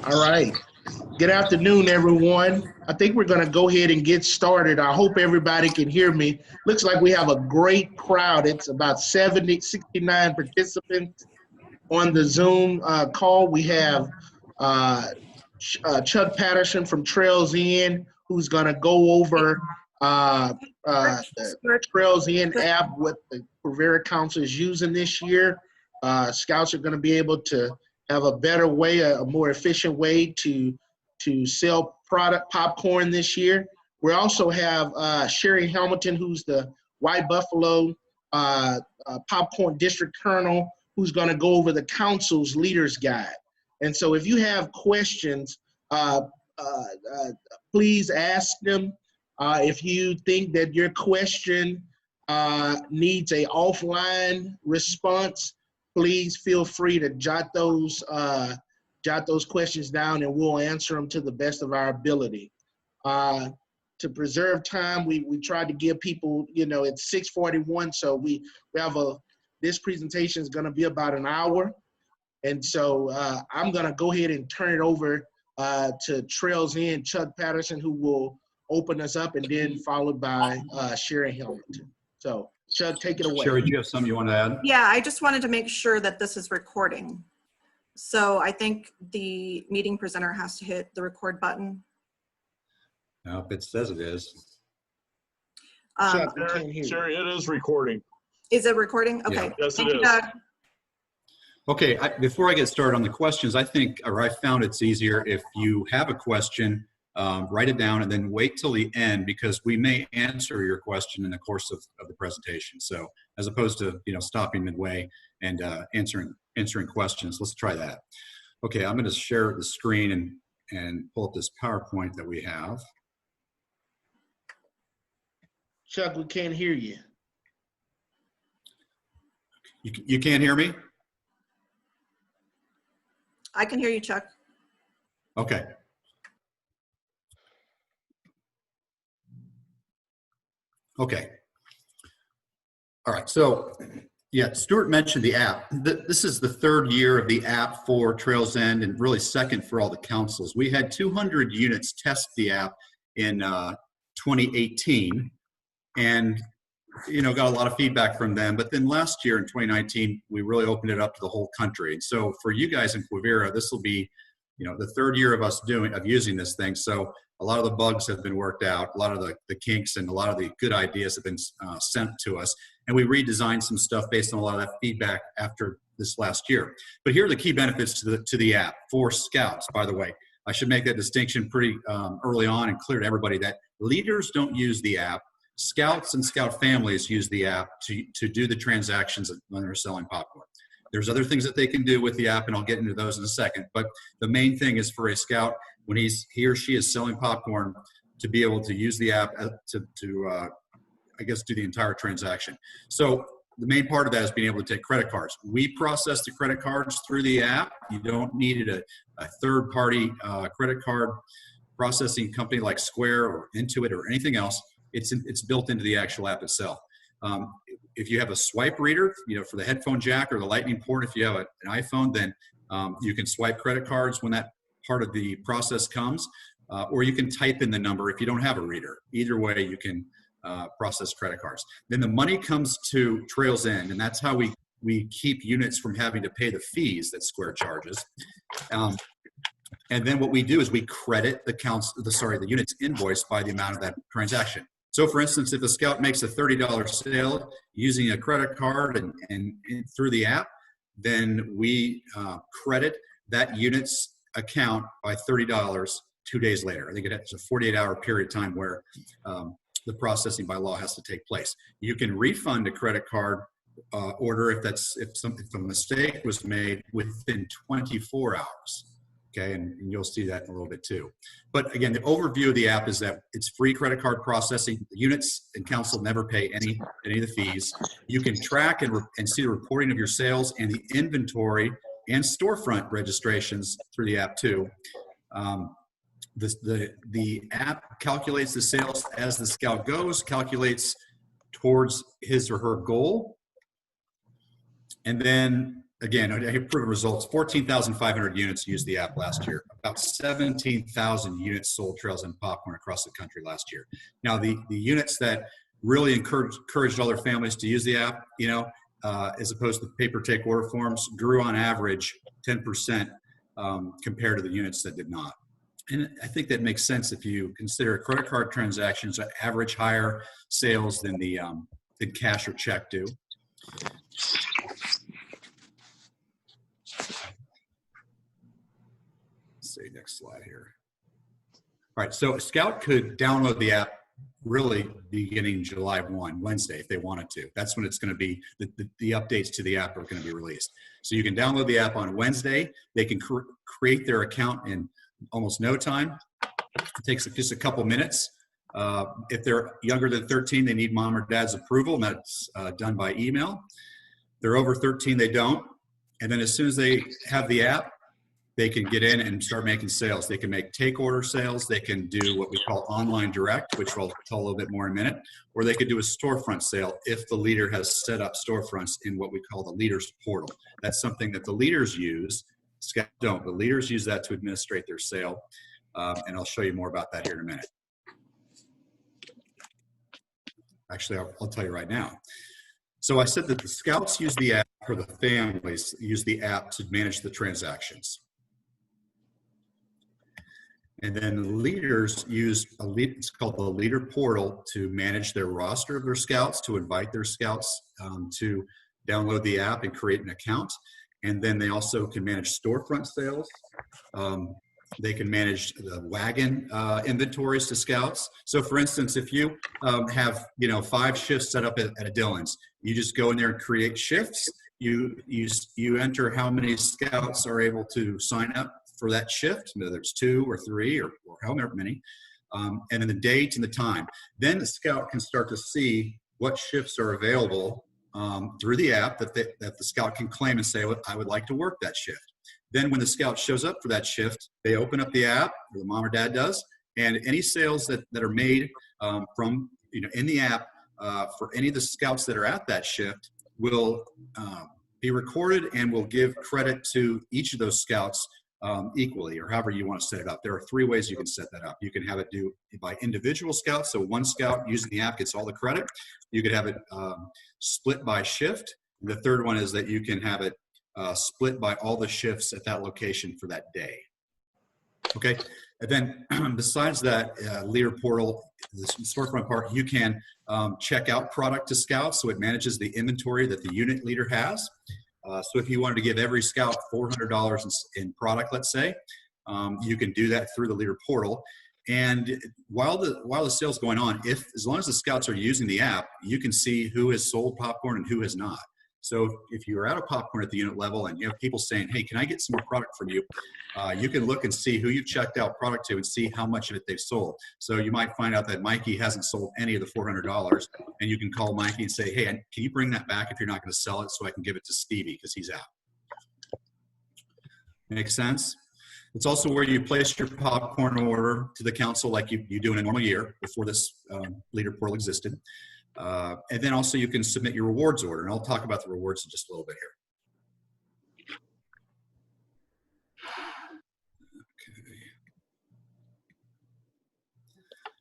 All right. Good afternoon, everyone. I think we're going to go ahead and get started. I hope everybody can hear me. Looks like we have a great crowd. It's about 69 participants on the Zoom call. We have Chuck Patterson from Trails In, who's going to go over the Trails In app, what the Quivira Council is using this year. Scouts are going to be able to have a better way, a more efficient way to sell product popcorn this year. We also have Sherry Hamilton, who's the White Buffalo popcorn district colonel, who's going to go over the council's leaders guide. And so if you have questions, please ask them. If you think that your question needs a offline response, please feel free to jot those questions down, and we'll answer them to the best of our ability. To preserve time, we tried to give people, it's 6:41, so we have this presentation is going to be about an hour. And so I'm going to go ahead and turn it over to Trails In, Chuck Patterson, who will open us up, and then followed by Sherry Hamilton. So Chuck, take it away. Sherry, do you have something you want to add? Yeah, I just wanted to make sure that this is recording. So I think the meeting presenter has to hit the record button. No, if it says it is. Chuck, we can't hear you. Sherry, it is recording. Is it recording? Okay. Yeah. Yes, Thank it you, is. Doug. Okay, before I get started on the questions, I found it's easier if you have a question, write it down and then wait till the end, because we may answer your question in the course of the presentation. So as opposed to, stopping midway and answering questions, let's try that. Okay, I'm going to share the screen and pull up this PowerPoint that we have. Chuck, we can't hear you. You can't hear me? I can hear you, Chuck. Okay. Okay. All right. So, yeah, Stuart mentioned the app. This is the third year of the app for Trails End, and really second for all the councils. We had 200 units test the app in 2018, and got a lot of feedback from them. But then last year in 2019, we really opened it up to the whole country. And so for you guys in Quivira, this will be, the third year of us using this thing. So a lot of the bugs have been worked out, a lot of the kinks and a lot of the good ideas have been sent to us. And we redesigned some stuff based on a lot of that feedback after this last year. But here are the key benefits to the app for Scouts, by the way. I should make that distinction pretty early on and clear to everybody that leaders don't use the app. Scouts and Scout families use the app to do the transactions when they're selling popcorn. There's other things that they can do with the app, and I'll get into those in a second. But the main thing is for a Scout, when he or she is selling popcorn, to be able to use the app to do the entire transaction. So the main part of that is being able to take credit cards. We process the credit cards through the app. You don't need a third-party credit card processing company like Square or Intuit or anything else. It's built into the actual app itself. If you have a swipe reader, for the headphone jack or the lightning port, if you have an iPhone, then you can swipe credit cards when that part of the process comes, or you can type in the number if you don't have a reader. Either way, you can process credit cards. Then the money comes to Trails End, and that's how we keep units from having to pay the fees that Square charges. And then what we do is we credit the unit's invoice by the amount of that transaction. So for instance, if a Scout makes a $30 sale using a credit card and through the app, then we credit that unit's account by $30 2 days later. I think it's a 48-hour period of time where the processing by law has to take place. You can refund a credit card order if a mistake was made within 24 hours. Okay, and you'll see that in a little bit too. But again, the overview of the app is that it's free credit card processing. The units and council never pay any of the fees. You can track and see the reporting of your sales and the inventory and storefront registrations through the app too. The app calculates the sales as the Scout goes, calculates towards his or her goal, and then again, I have proven results. 14,500 units used the app last year. About 17,000 units sold Trails End popcorn across the country last year. Now, the units that really encouraged other families to use the app, as opposed to paper take order forms, grew on average 10% compared to the units that did not. And I think that makes sense if you consider credit card transactions average higher sales than than cash or check do. Let's see, next slide here. All right, so a Scout could download the app really beginning July 1, Wednesday, if they wanted to. That's when it's going to be, the updates to the app are going to be released. So you can download the app on Wednesday. They can create their account in almost no time. It takes just a couple minutes. If they're younger than 13, they need mom or dad's approval, and that's done by email. They're over 13, they don't. And then as soon as they have the app, they can get in and start making sales. They can make take order sales. They can do what we call online direct, which we'll tell a little bit more in a minute, or they could do a storefront sale if the leader has set up storefronts in what we call the leaders portal. That's something that the leaders use. Scout don't. The leaders use that to administrate their sale. And I'll show you more about that here in a minute. Actually, I'll tell you right now. So I said that the Scouts use the app, or the families use the app to manage the transactions. And then the leaders use it's called the leader portal to manage their roster of their Scouts, to invite their Scouts to download the app and create an account. And then they also can manage storefront sales. They can manage the wagon inventories to Scouts. So for instance, if you have 5 shifts set up at a Dillon's, you just go in there and create shifts. You enter how many Scouts are able to sign up for that shift, whether it's 2 or 3 or however many, and then the date and the time. Then the Scout can start to see what shifts are available through the app that the Scout can claim and say, well, I would like to work that shift. Then when the Scout shows up for that shift, they open up the app, or the mom or dad does, and any sales that are made from in the app for any of the Scouts that are at that shift will be recorded and will give credit to each of those Scouts equally, or however you want to set it up. There are 3 ways you can set that up. You can have it do by individual Scouts, so one Scout using the app gets all the credit. You could have it split by shift. And the third one is that you can have it split by all the shifts at that location for that day. Okay, and then besides that leader portal, the storefront part, you can check out product to Scouts, so it manages the inventory that the unit leader has. So if you wanted to give every Scout $400 in product, let's say, you can do that through the leader portal. And while the sale's going on, as long as the Scouts are using the app, you can see who has sold popcorn and who has not. So if you're out of popcorn at the unit level and you have people saying, hey, can I get some more product from you? You can look and see who you've checked out product to and see how much of it they've sold. So you might find out that Mikey hasn't sold any of the $400, and you can call Mikey and say, hey, can you bring that back if you're not going to sell it so I can give it to Stevie because he's out. Make sense? It's also where you place your popcorn order to the council like you do in a normal year before this leader portal existed. And then also you can submit your rewards order, and I'll talk about the rewards in just a little bit here.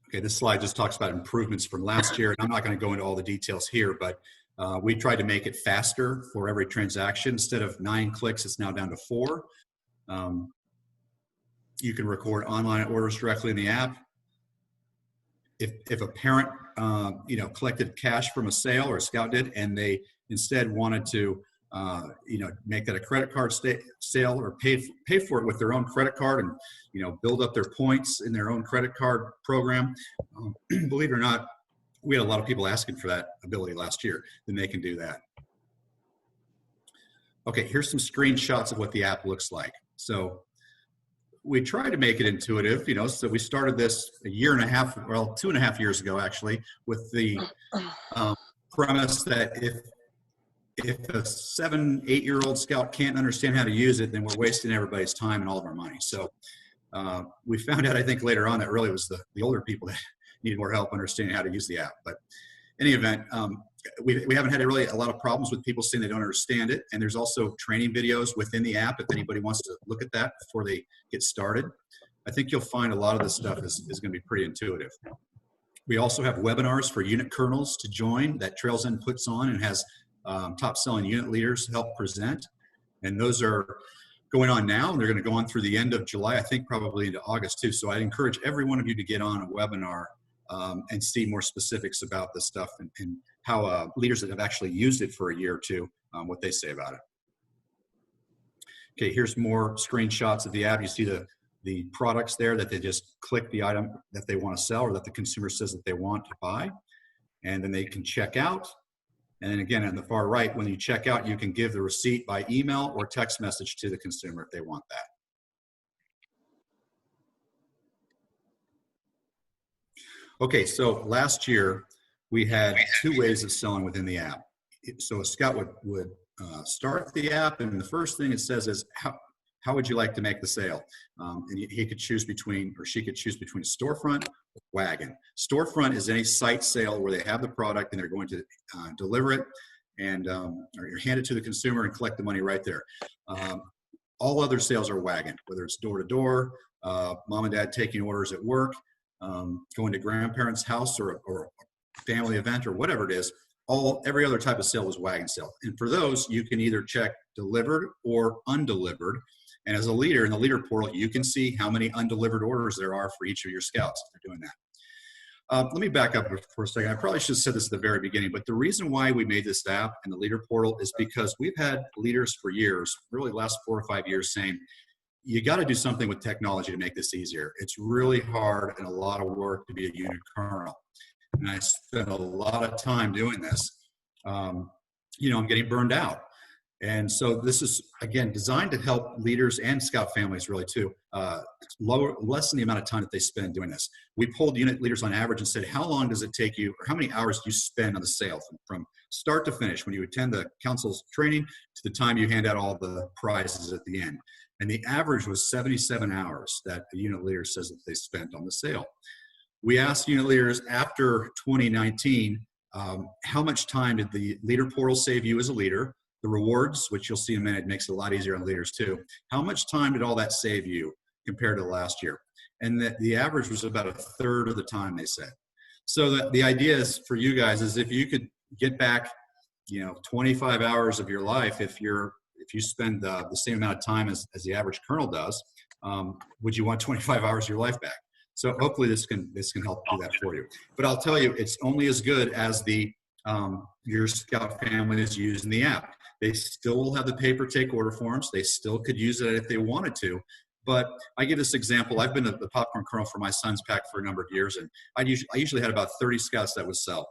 Okay, this slide just talks about improvements from last year, and I'm not going to go into all the details here, but we tried to make it faster for every transaction. Instead of 9 clicks, it's now down to 4. You can record online orders directly in the app. If a parent collected cash from a sale, or a Scout did, and they instead wanted to make that a credit card sale, or pay for it with their own credit card, and build up their points in their own credit card program, believe it or not, we had a lot of people asking for that ability last year. Then they can do that. Okay, here's some screenshots of what the app looks like. So we tried to make it intuitive, so we started this 2.5 years ago, actually, with the premise that if a 7-8-year-old Scout can't understand how to use it, then we're wasting everybody's time and all of our money. So we found out, I think, later on that really was the older people that needed more help understanding how to use the app. But in any event, we haven't had really a lot of problems with people saying they don't understand it. And there's also training videos within the app if anybody wants to look at that before they get started. I think you'll find a lot of this stuff is going to be pretty intuitive. We also have webinars for unit colonels to join that Trails End puts on and has top selling unit leaders help present. And those are going on now, and they're going to go on through the end of July, I think probably into August too. So I'd encourage every one of you to get on a webinar and see more specifics about this stuff and how leaders that have actually used it for a year or two, what they say about it. Okay, here's more screenshots of the app. You see the products there that they just click the item that they want to sell or that the consumer says that they want to buy. And then they can check out. And then again, on the far right, when you check out, you can give the receipt by email or text message to the consumer if they want that. Okay, so last year we had 2 ways of selling within the app. So a scout would start the app, and the first thing it says is, how would you like to make the sale? And he could choose between, or she could choose between storefront or wagon. Storefront is any site sale where they have the product and they're going to deliver it and or hand it to the consumer and collect the money right there. All other sales are wagon, whether it's door to door, mom and dad taking orders at work, going to grandparents' house or a family event or whatever it is. Every other type of sale was wagon sale. And for those, you can either check delivered or undelivered. And as a leader in the leader portal, you can see how many undelivered orders there are for each of your scouts if they're doing that. Let me back up for a second. I probably should have said this at the very beginning, but the reason why we made this app and the leader portal is because we've had leaders for years, really the last 4 or 5 years, saying, you got to do something with technology to make this easier. It's really hard and a lot of work to be a unit colonel. And I spent a lot of time doing this. I'm getting burned out. And so this is, again, designed to help leaders and scout families really too, lessen the amount of time that they spend doing this. We polled unit leaders on average and said, how long does it take you, or how many hours do you spend on the sale from start to finish when you attend the council's training to the time you hand out all the prizes at the end? And the average was 77 hours that the unit leader says that they spent on the sale. We asked unit leaders after 2019, how much time did the leader portal save you as a leader? The rewards, which you'll see in a minute, makes it a lot easier on leaders too. How much time did all that save you compared to last year? And the average was about 1/3 of the time, they said. So the idea is for you guys is if you could get back, 25 hours of your life, if you spend the same amount of time as the average colonel does, would you want 25 hours of your life back? So hopefully this can help do that for you. But I'll tell you, it's only as good as your scout family is using the app. They still will have the paper take order forms. They still could use it if they wanted to. But I give this example. I've been the popcorn colonel for my son's pack for a number of years, and I usually had about 30 scouts that would sell.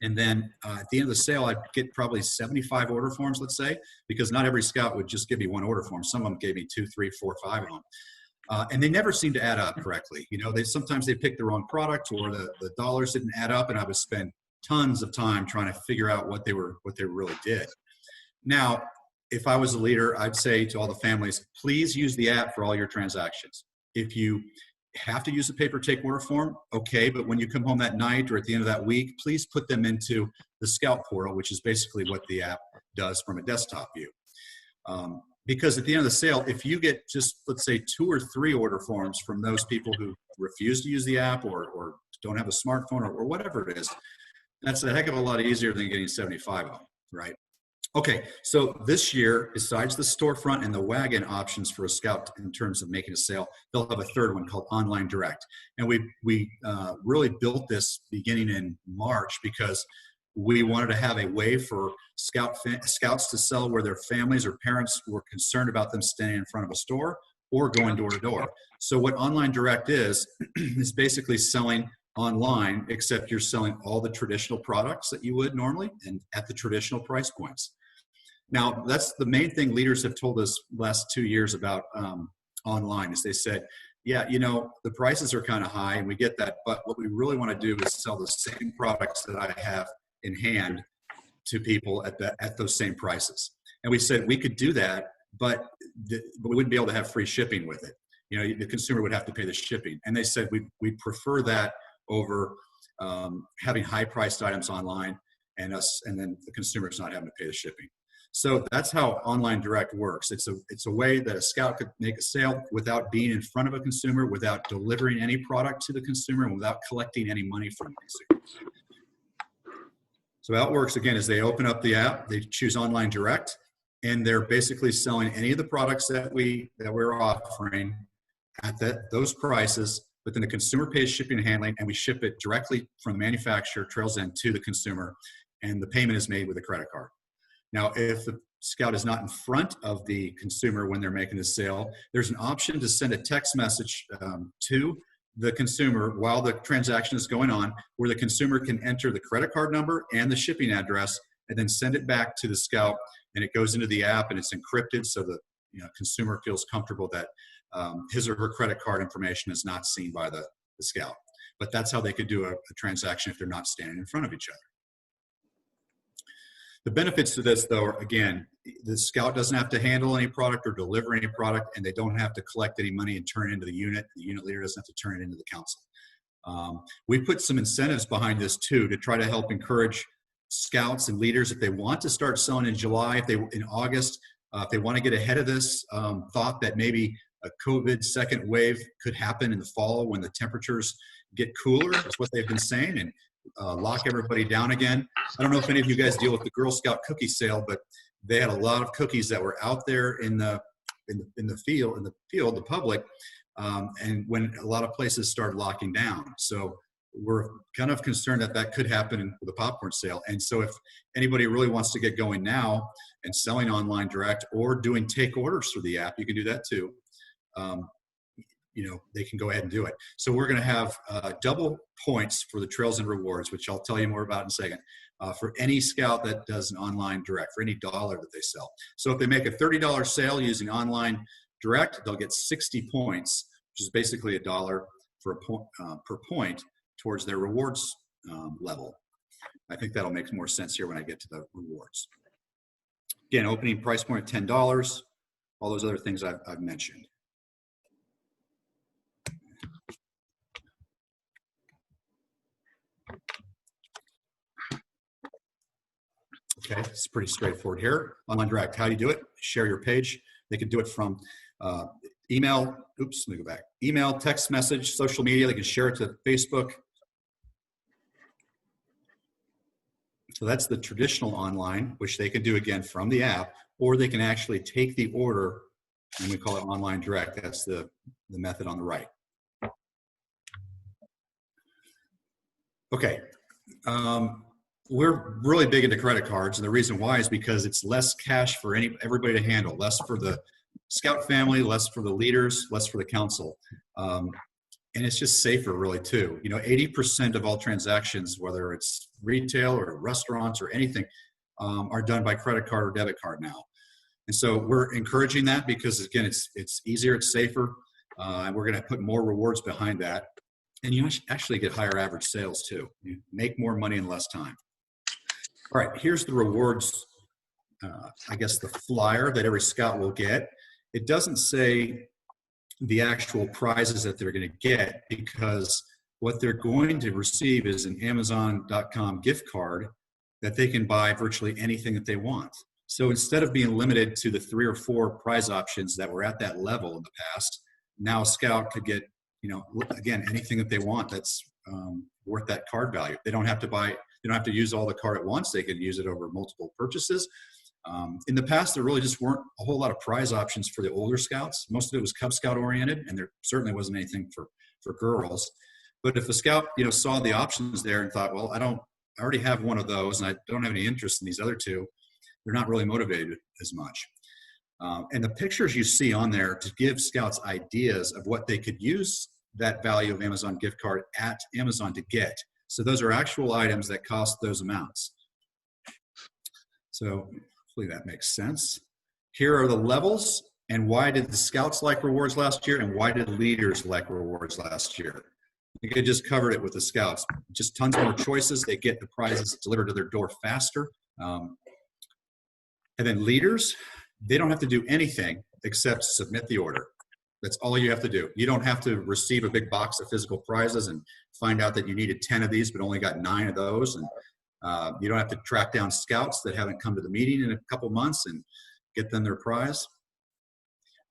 And then at the end of the sale, I'd get probably 75 order forms, let's say, because not every scout would just give me one order form. Some of them gave me 2, 3, 4, 5 of them. And they never seemed to add up correctly. Sometimes they picked the wrong product or the dollars didn't add up, and I would spend tons of time trying to figure out what they really did. Now, if I was a leader, I'd say to all the families, please use the app for all your transactions. If you have to use a paper take order form, okay, but when you come home that night or at the end of that week, please put them into the Scout portal, which is basically what the app does from a desktop view. Because at the end of the sale, if you get just, let's say, 2 or 3 order forms from those people who refuse to use the app or don't have a smartphone or whatever it is, that's a heck of a lot easier than getting 75 of them, right? Okay, so this year, besides the storefront and the wagon options for a scout in terms of making a sale, they'll have a third one called Online Direct. And we really built this beginning in March because we wanted to have a way for scouts to sell where their families or parents were concerned about them standing in front of a store or going door to door. So what Online Direct is basically selling online, except you're selling all the traditional products that you would normally and at the traditional price points. Now, that's the main thing leaders have told us last 2 years about online is they said, yeah, the prices are kind of high and we get that, but what we really want to do is sell the same products that I have in hand to people at those same prices. And we said we could do that, but we wouldn't be able to have free shipping with it. The consumer would have to pay the shipping. And they said we prefer that over having high-priced items online. and then the consumer's not having to pay the shipping. So that's how Online Direct works. It's a way that a scout could make a sale without being in front of a consumer, without delivering any product to the consumer, and without collecting any money from the consumer. So how it works, again, is they open up the app, they choose Online Direct, and they're basically selling any of the products that we're offering at those prices, but then the consumer pays shipping and handling, and we ship it directly from the manufacturer, Trails End, to the consumer, and the payment is made with a credit card. Now, if the scout is not in front of the consumer when they're making the sale, there's an option to send a text message to the consumer while the transaction is going on, where the consumer can enter the credit card number and the shipping address, and then send it back to the scout, and it goes into the app and it's encrypted so the consumer feels comfortable that his or her credit card information is not seen by the scout. But that's how they could do a transaction if they're not standing in front of each other. The benefits to this, though, are, again, the scout doesn't have to handle any product or deliver any product, and they don't have to collect any money and turn it into the unit. The unit leader doesn't have to turn it into the council. We put some incentives behind this, too, to try to help encourage scouts and leaders, if they want to start selling in July, in August, if they want to get ahead of this, thought that maybe a COVID second wave could happen in the fall when the temperatures get cooler. That's what they've been saying, and lock everybody down again. I don't know if any of you guys deal with the Girl Scout cookie sale, but they had a lot of cookies that were out there in the field, the public, and when a lot of places started locking down. So we're kind of concerned that could happen with the popcorn sale. And so if anybody really wants to get going now and selling Online Direct or doing take orders through the app, you can do that too. They can go ahead and do it. So we're going to have double points for the Trails End rewards, which I'll tell you more about in a second, for any scout that does an Online Direct, for any dollar that they sell. So if they make a $30 sale using Online Direct, they'll get 60 points, which is basically $1 per point towards their rewards level. I think that'll make more sense here when I get to the rewards. Again, opening price point of $10, all those other things I've mentioned. Okay, it's pretty straightforward here. Online Direct, how do you do it? Share your page. They can do it from email, let me go back. Email, text message, social media. They can share it to Facebook. So that's the traditional online, which they can do again from the app, or they can actually take the order, and we call it Online Direct. That's the method on the right. Okay. We're really big into credit cards, and the reason why is because it's less cash for everybody to handle, less for the scout family, less for the leaders, less for the council. And it's just safer, really, too. 80% of all transactions, whether it's retail or restaurants or anything, are done by credit card or debit card now. And so we're encouraging that because, again, it's easier, it's safer, and we're going to put more rewards behind that. And you actually get higher average sales, too. You make more money in less time. All right, here's the rewards, I guess the flyer that every scout will get. It doesn't say the actual prizes that they're going to get, because what they're going to receive is an Amazon.com gift card that they can buy virtually anything that they want. So instead of being limited to the 3 or 4 prize options that were at that level in the past, now a scout could get, again, anything that they want that's worth that card value. They don't have to use all the card at once. They can use it over multiple purchases. In the past, there really just weren't a whole lot of prize options for the older scouts. Most of it was Cub Scout oriented, and there certainly wasn't anything for girls. But if a scout, saw the options there and thought, well, I already have one of those, and I don't have any interest in these other two, they're not really motivated as much. And the pictures you see on there to give scouts ideas of what they could use that value of Amazon gift card at Amazon to get. So those are actual items that cost those amounts. So hopefully that makes sense. Here are the levels, and why did the scouts like rewards last year, and why did leaders like rewards last year? I think I just covered it with the scouts. Just tons more choices. They get the prizes delivered to their door faster. And then leaders, they don't have to do anything except submit the order. That's all you have to do. You don't have to receive a big box of physical prizes and find out that you needed 10 of these but only got 9 of those, and You don't have to track down scouts that haven't come to the meeting in a couple months and get them their prize.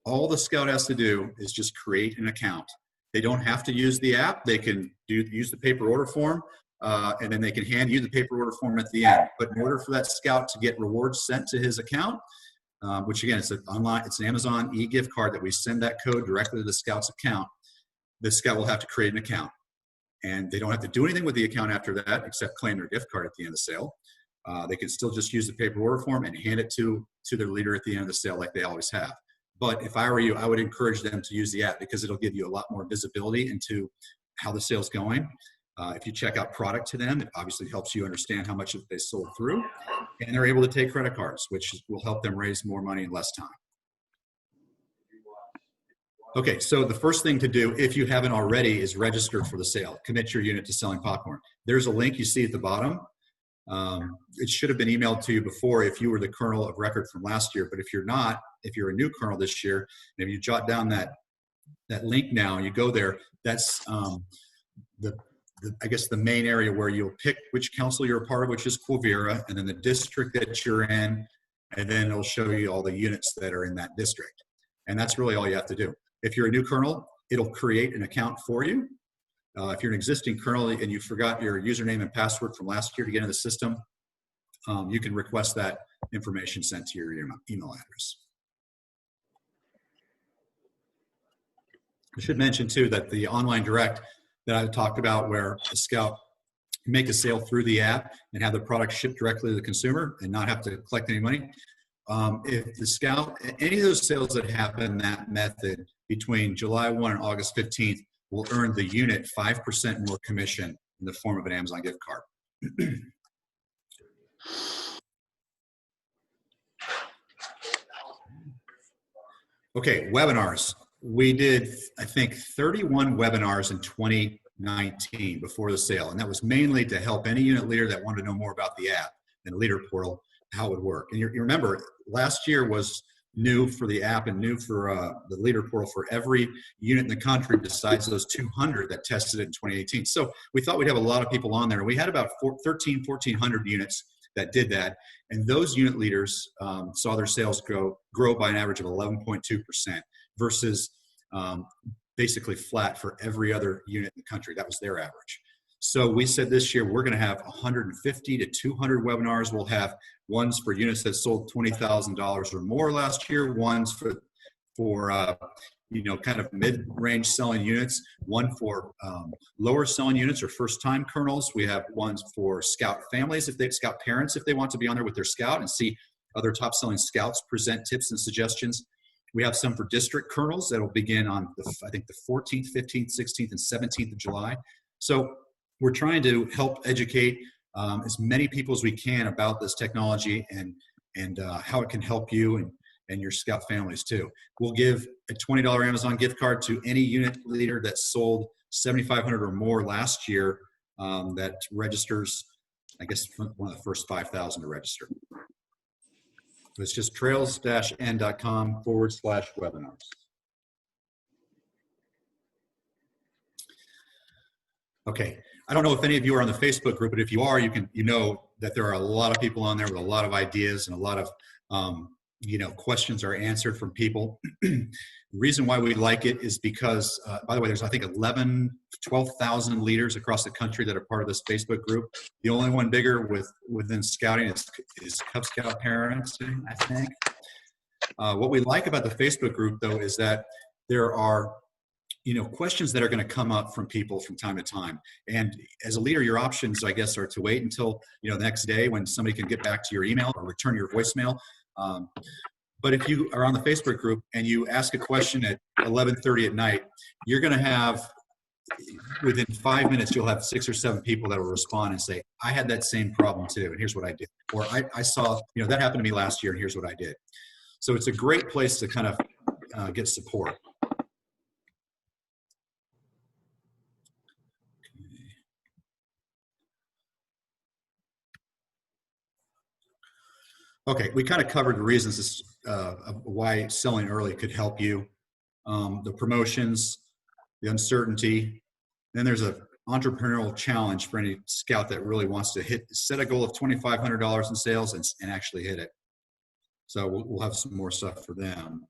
All the scout has to do is just create an account. They don't have to use the app. They can use the paper order form, and then they can hand you the paper order form at the end. But in order for that scout to get rewards sent to his account, which again, it's an Amazon e-gift card that we send that code directly to the scout's account, the scout will have to create an account. And they don't have to do anything with the account after that, except claim their gift card at the end of the sale. They can still just use the paper order form and hand it to their leader at the end of the sale like they always have. But if I were you, I would encourage them to use the app because it'll give you a lot more visibility into how the sale's going. If you check out product to them, it obviously helps you understand how much they sold through. And they're able to take credit cards, which will help them raise more money in less time. Okay, so the first thing to do, if you haven't already, is register for the sale. Commit your unit to selling popcorn. There's a link you see at the bottom. It should have been emailed to you before if you were the colonel of record from last year. But if you're not, if you're a new colonel this year, and if you jot down that link now and you go there, that's I guess the main area where you'll pick which council you're a part of, which is Quivira, and then the district that you're in, and then it'll show you all the units that are in that district. And that's really all you have to do. If you're a new colonel, it'll create an account for you. If you're an existing colonel and you forgot your username and password from last year to get into the system, you can request that information sent to your email address. I should mention too that the online direct that I talked about, where a scout can make a sale through the app and have the product shipped directly to the consumer and not have to collect any money. If the scout, any of those sales that happen that method between July 1 and August 15th will earn the unit 5% more commission in the form of an Amazon gift card. Okay, webinars. We did, I think, 31 webinars in 2019 before the sale, and that was mainly to help any unit leader that wanted to know more about the app and the leader portal, how it would work. And you remember, last year was new for the app and new for the leader portal for every unit in the country besides those 200 that tested it in 2018. So we thought we'd have a lot of people on there. We had about 1,400 units that did that. And those unit leaders saw their sales grow by an average of 11.2% versus basically flat for every other unit in the country. That was their average. So we said this year we're going to have 150 to 200 webinars. We'll have ones for units that sold $20,000 or more last year, ones for kind of mid-range selling units, one for lower selling units or first-time colonels. We have ones for scout families, scout parents, if they want to be on there with their scout and see other top-selling scouts present tips and suggestions. We have some for district colonels that will begin on, I think, the 14th, 15th, 16th, and 17th of July. So we're trying to help educate as many people as we can about this technology and how it can help you and your scout families too. We'll give a $20 Amazon gift card to any unit leader that sold 7,500 or more last year that registers, I guess, one of the first 5,000 to register. It's just trails-n.com/webinars. Okay, I don't know if any of you are on the Facebook group, but if you are, you know that there are a lot of people on there with a lot of ideas and a lot of questions are answered from people. The reason why we like it is because, by the way, there's I think 12,000 leaders across the country that are part of this Facebook group. The only one bigger within scouting is Cub Scout Parenting, I think. What we like about the Facebook group, though, is that there are questions that are going to come up from people from time to time. And as a leader, your options, I guess, are to wait until the next day when somebody can get back to your email or return your voicemail. But if you are on the Facebook group and you ask a question at 11:30 at night, you're going to have, within 5 minutes, you'll have 6 or 7 people that will respond and say, I had that same problem too, and here's what I did. Or I saw, that happened to me last year, and here's what I did. So it's a great place to kind of get support. Okay, we kind of covered the reasons of why selling early could help you. The promotions, the uncertainty. Then there's a entrepreneurial challenge for any scout that really wants to set a goal of $2,500 in sales and actually hit it. So we'll have some more stuff for them.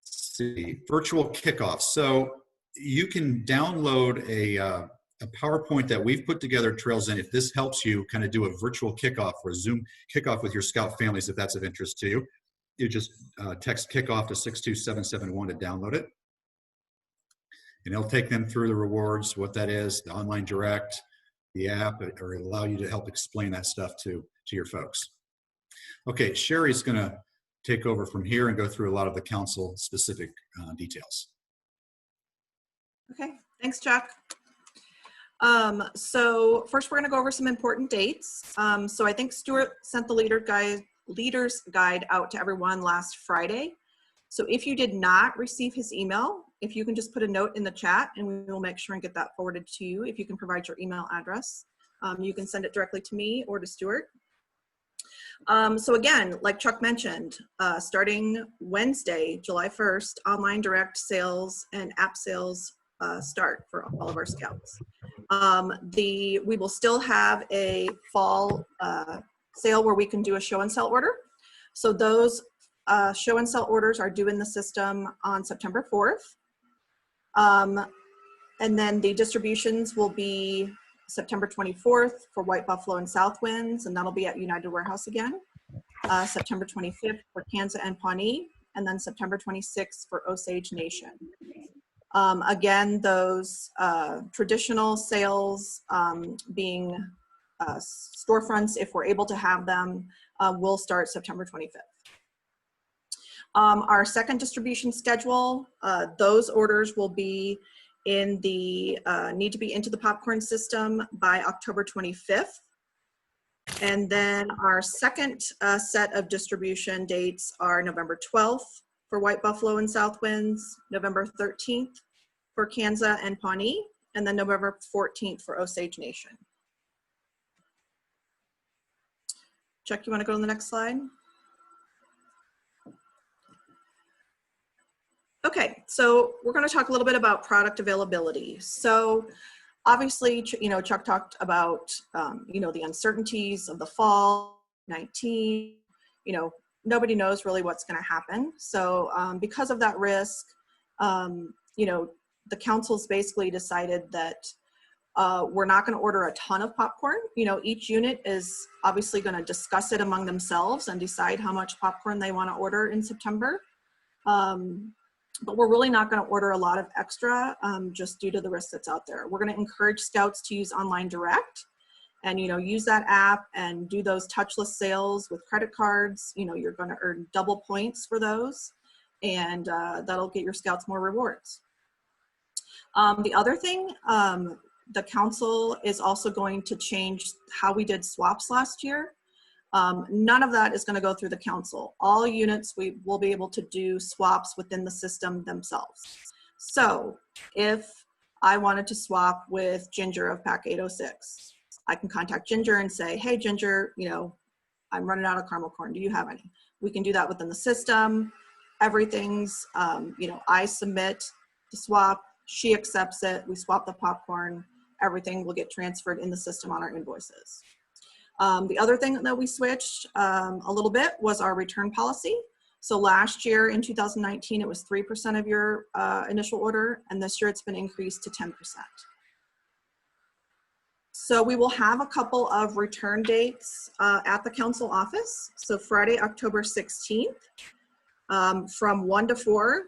Let's see, virtual kickoff. So you can download a PowerPoint that we've put together at Trails End. If this helps you kind of do a virtual kickoff or a Zoom kickoff with your scout families, if that's of interest to you, you just text kickoff to 62771 to download it. And it'll take them through the rewards, what that is, the online direct, the app, or it'll allow you to help explain that stuff to your folks. Okay, Sherry's gonna take over from here and go through a lot of the council specific details. Okay, thanks, Chuck. So first we're gonna go over some important dates. So I think Stuart sent the leader's guide out to everyone last Friday. So if you did not receive his email, if you can just put a note in the chat and we will make sure and get that forwarded to you. If you can provide your email address, you can send it directly to me or to Stuart. So again, like Chuck mentioned, starting Wednesday, July 1st, online direct sales and app sales start for all of our scouts. We will still have a fall sale where we can do a show and sell order. So those show and sell orders are due in the system on September 4th. And then the distributions will be September 24th for White Buffalo and Southwinds, and that'll be at United Warehouse again. September 25th for Kansas and Pawnee, and then September 26th for Osage Nation. Again, those traditional sales being storefronts, if we're able to have them, will start September 25th. Our second distribution schedule, those orders will be in the, need to be into the popcorn system by October 25th. And then our second set of distribution dates are November 12th for White Buffalo and Southwinds, November 13th for Kansas and Pawnee, and then November 14th for Osage Nation. Chuck, you want to go to the next slide? Okay, so we're going to talk a little bit about product availability. So obviously, you know, Chuck talked about, you know, the uncertainties of the fall, 19, you know, nobody knows really what's going to happen. So because of that risk, you know, the council's basically decided that we're not going to order a ton of popcorn. You know, each unit is obviously going to discuss it among themselves and decide how much popcorn they want to order in September. But we're really not going to order a lot of extra just due to the risk that's out there. We're going to encourage scouts to use online direct and, you know, use that app and do those touchless sales with credit cards. You know, you're going to earn double points for those, and that'll get your scouts more rewards. The other thing, the council is also going to change how we did swaps last year. None of that is going to go through the council. All units, we will be able to do swaps within the system themselves. So if I wanted to swap with Ginger of Pack 806, I can contact Ginger and say, hey, Ginger, you know, I'm running out of caramel corn. Do you have any? We can do that within the system. Everything's, you know, I submit the swap, she accepts it, we swap the popcorn, everything will get transferred in the system on our invoices. The other thing that we switched a little bit was our return policy. So last year in 2019, it was 3% of your initial order, and this year it's been increased to 10%. So we will have a couple of return dates at the council office. So Friday, October 16th from 1 to 4,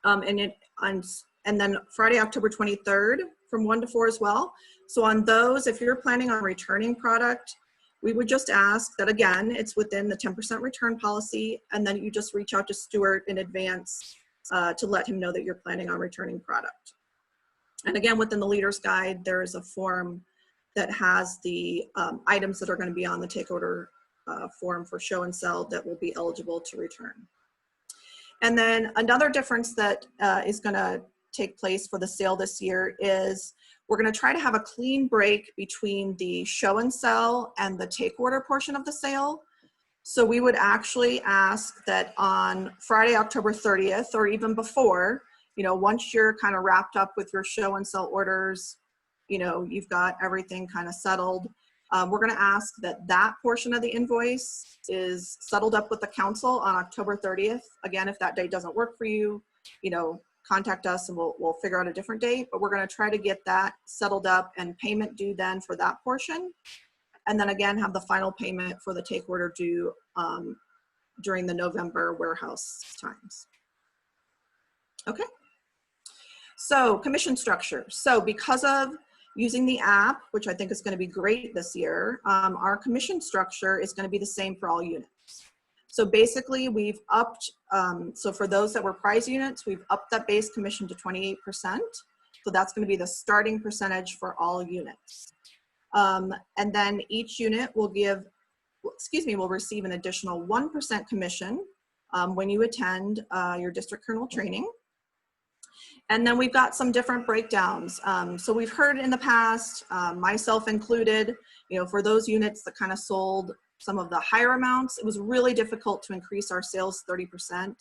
and then Friday, October 23rd from 1 to 4 as well. So on those, if you're planning on returning product, we would just ask that, again, it's within the 10% return policy, and then you just reach out to Stuart in advance to let him know that you're planning on returning product. And again, within the leader's guide, there is a form that has the items that are going to be on the take order form for show and sell that will be eligible to return. And then another difference that is going to take place for the sale this year is we're going to try to have a clean break between the show and sell and the take order portion of the sale. So we would actually ask that on Friday, October 30th, or even before, once you're kind of wrapped up with your show and sell orders, you've got everything kind of settled. We're going to ask that portion of the invoice is settled up with the council on October 30th. Again, if that date doesn't work for you, contact us and we'll figure out a different date, but we're going to try to get that settled up and payment due then for that portion. And then again, have the final payment for the take order due during the November warehouse times. Okay. So commission structure. So because of using the app, which I think is going to be great this year, our commission structure is going to be the same for all units. So basically we've upped, so for those that were prize units, we've upped that base commission to 28%. So that's going to be the starting percentage for all units. And then each unit will will receive an additional 1% commission when you attend your district kernel training. And then we've got some different breakdowns. So we've heard in the past, myself included, for those units that kind of sold some of the higher amounts, it was really difficult to increase our sales 30%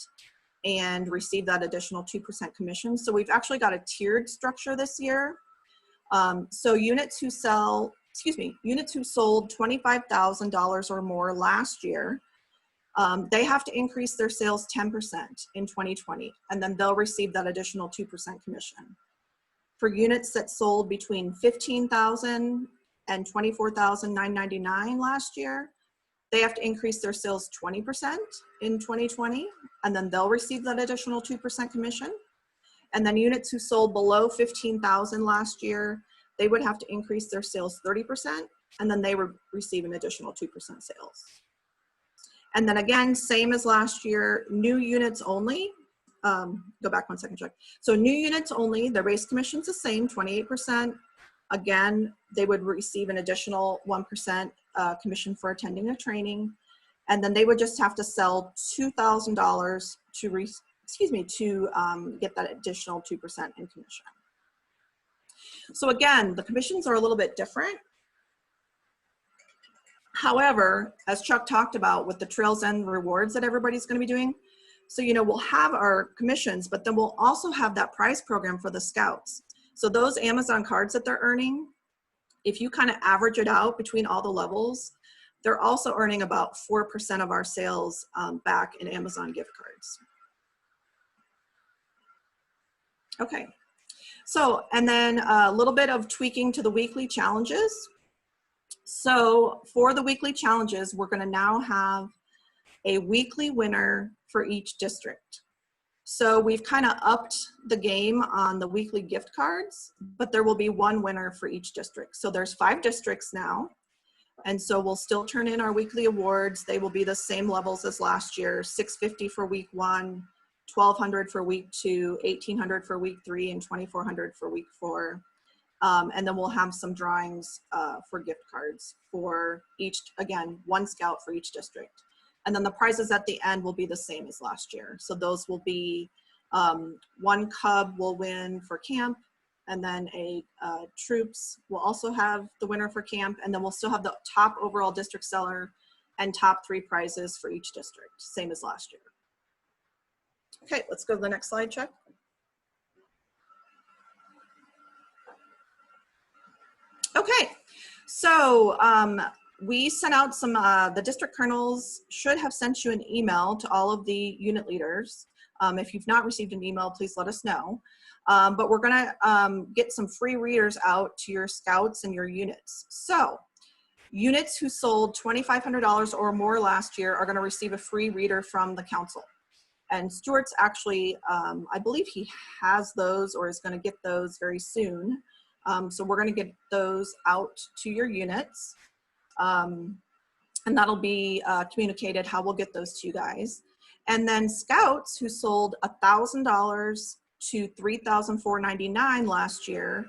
and receive that additional 2% commission. So we've actually got a tiered structure this year. So units who sold $25,000 or more last year, they have to increase their sales 10% in 2020, and then they'll receive that additional 2% commission. For units that sold between $15,000 and $24,999 last year, they have to increase their sales 20% in 2020, and then they'll receive that additional 2% commission. And then units who sold below $15,000 last year, they would have to increase their sales 30%, and then they would receive an additional 2% sales. And then again, same as last year, new units only. Go back one second, Chuck. So new units only, their base commission's the same, 28%. Again, they would receive an additional 1% commission for attending a training. And then they would just have to sell $2,000 to get that additional 2% in commission. So again, the commissions are a little bit different. However, as Chuck talked about with the Trails End rewards that everybody's going to be doing, so we'll have our commissions, but then we'll also have that prize program for the scouts. So those Amazon cards that they're earning, if you kind of average it out between all the levels, they're also earning about 4% of our sales back in Amazon gift cards. Okay. So, and then a little bit of tweaking to the weekly challenges. So for the weekly challenges, we're going to now have a weekly winner for each district. So we've kind of upped the game on the weekly gift cards, but there will be one winner for each district. So there's 5 districts now. And so we'll still turn in our weekly awards. They will be the same levels as last year, $650 for week 1, $1,200 for week 2, $1,800 for week 3, and $2,400 for week 4. And then we'll have some drawings for gift cards for each, again, 1 scout for each district. And then the prizes at the end will be the same as last year. So those will be 1 cub will win for camp, and then a troops will also have the winner for camp, and then we'll still have the top overall district seller and top 3 prizes for each district, same as last year. Okay, let's go to the next slide, Chuck. Okay, so we sent out some, the district colonels should have sent you an email to all of the unit leaders. If you've not received an email, please let us know. But we're gonna get some free readers out to your scouts and your units. So units who sold $2,500 or more last year are gonna receive a free reader from the council. And Stuart's actually, I believe he has those or is gonna get those very soon. So we're gonna get those out to your units. And that'll be communicated how we'll get those to you guys. And then scouts who sold $1,000 to $3,499 last year,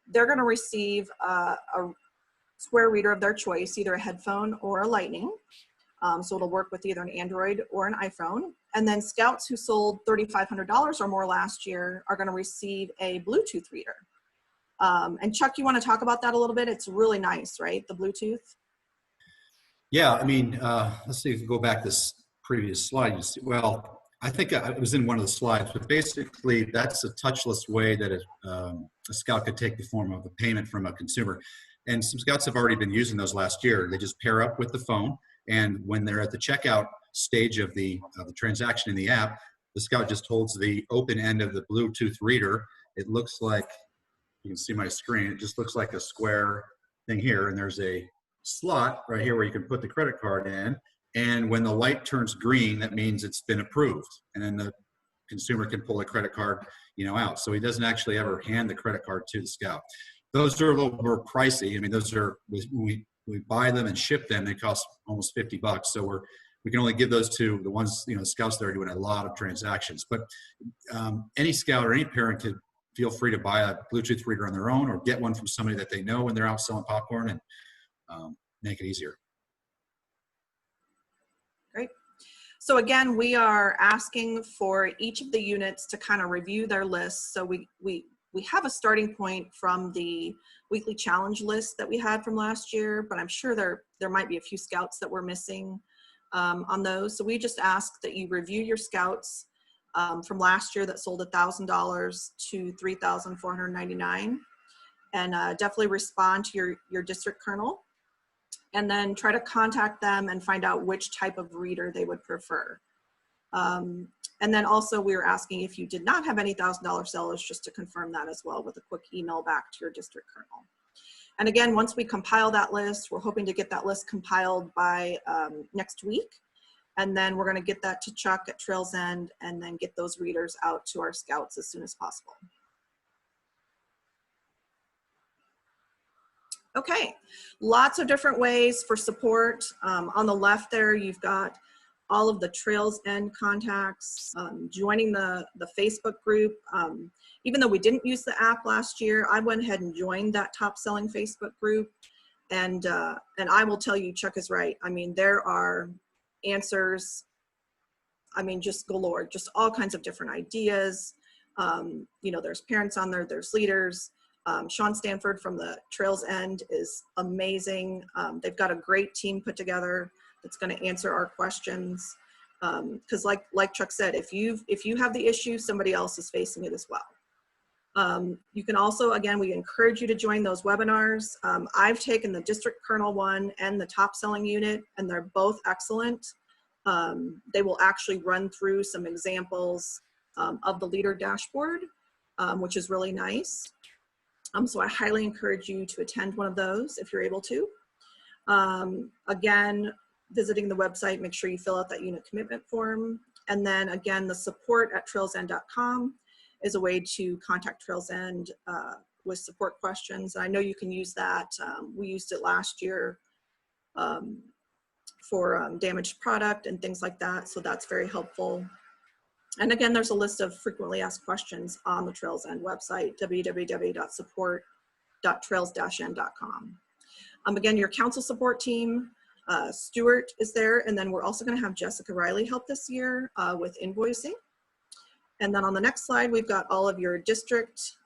they're gonna receive a square reader of their choice, either a headphone or a Lightning. So it'll work with either an Android or an iPhone. And then scouts who sold $3,500 or more last year are gonna receive a Bluetooth reader. And Chuck, you wanna talk about that a little bit? It's really nice, right? The Bluetooth? Yeah, I mean, let's see if we go back this previous slide. You see, well, I think it was in one of the slides, but basically that's a touchless way that a scout could take the form of a payment from a consumer. And some scouts have already been using those last year. They just pair up with the phone, and when they're at the checkout stage of the transaction in the app, the scout just holds the open end of the Bluetooth reader. It looks like, you can see my screen, it just looks like a square thing here, and there's a slot right here where you can put the credit card in. And when the light turns green, that means it's been approved. And then the consumer can pull a credit card, out. So he doesn't actually ever hand the credit card to the scout. Those are a little more pricey. I mean, those are, we buy them and ship them, they cost almost $50. So we can only give those to the ones, scouts that are doing a lot of transactions. But any scout or any parent could feel free to buy a Bluetooth reader on their own, or get one from somebody that they know when they're out selling popcorn, and make it easier. Great. So again, we are asking for each of the units to kind of review their lists. So we have a starting point from the weekly challenge list that we had from last year, but I'm sure there might be a few scouts that we're missing on those. So we just ask that you review your scouts from last year that sold $1,000 to $3,499, and definitely respond to your district colonel, and then try to contact them and find out which type of reader they would prefer. And then also we were asking if you did not have any $1,000 sellers, just to confirm that as well with a quick email back to your district colonel. And again, once we compile that list, we're hoping to get that list compiled by next week. And then we're gonna get that to Chuck at Trails End, and then get those readers out to our scouts as soon as possible. Okay, lots of different ways for support. On the left there, you've got all of the Trails End contacts, joining the Facebook group. Even though we didn't use the app last year, I went ahead and joined that top selling Facebook group. And I will tell you, Chuck is right. I mean, there are answers, I mean, just galore, just all kinds of different ideas. There's parents on there, there's leaders. Sean Stanford from the Trails End is amazing. They've got a great team put together that's going to answer our questions. Because like Chuck said, if you have the issue, somebody else is facing it as well. You can also, again, we encourage you to join those webinars. I've taken the district colonel one and the top selling unit, and they're both excellent. They will actually run through some examples of the leader dashboard, which is really nice. So I highly encourage you to attend one of those if you're able to. Again, visiting the website, make sure you fill out that unit commitment form. And then again, the support at trailsend.com is a way to contact Trails End with support questions. I know you can use that. We used it last year for damaged product and things like that. So that's very helpful. And again, there's a list of frequently asked questions on the Trails End website, www.support.trails-end.com. Again, your council support team, Stuart is there, and then we're also going to have Jessica Riley help this year with invoicing. And then on the next slide, we've got all of your district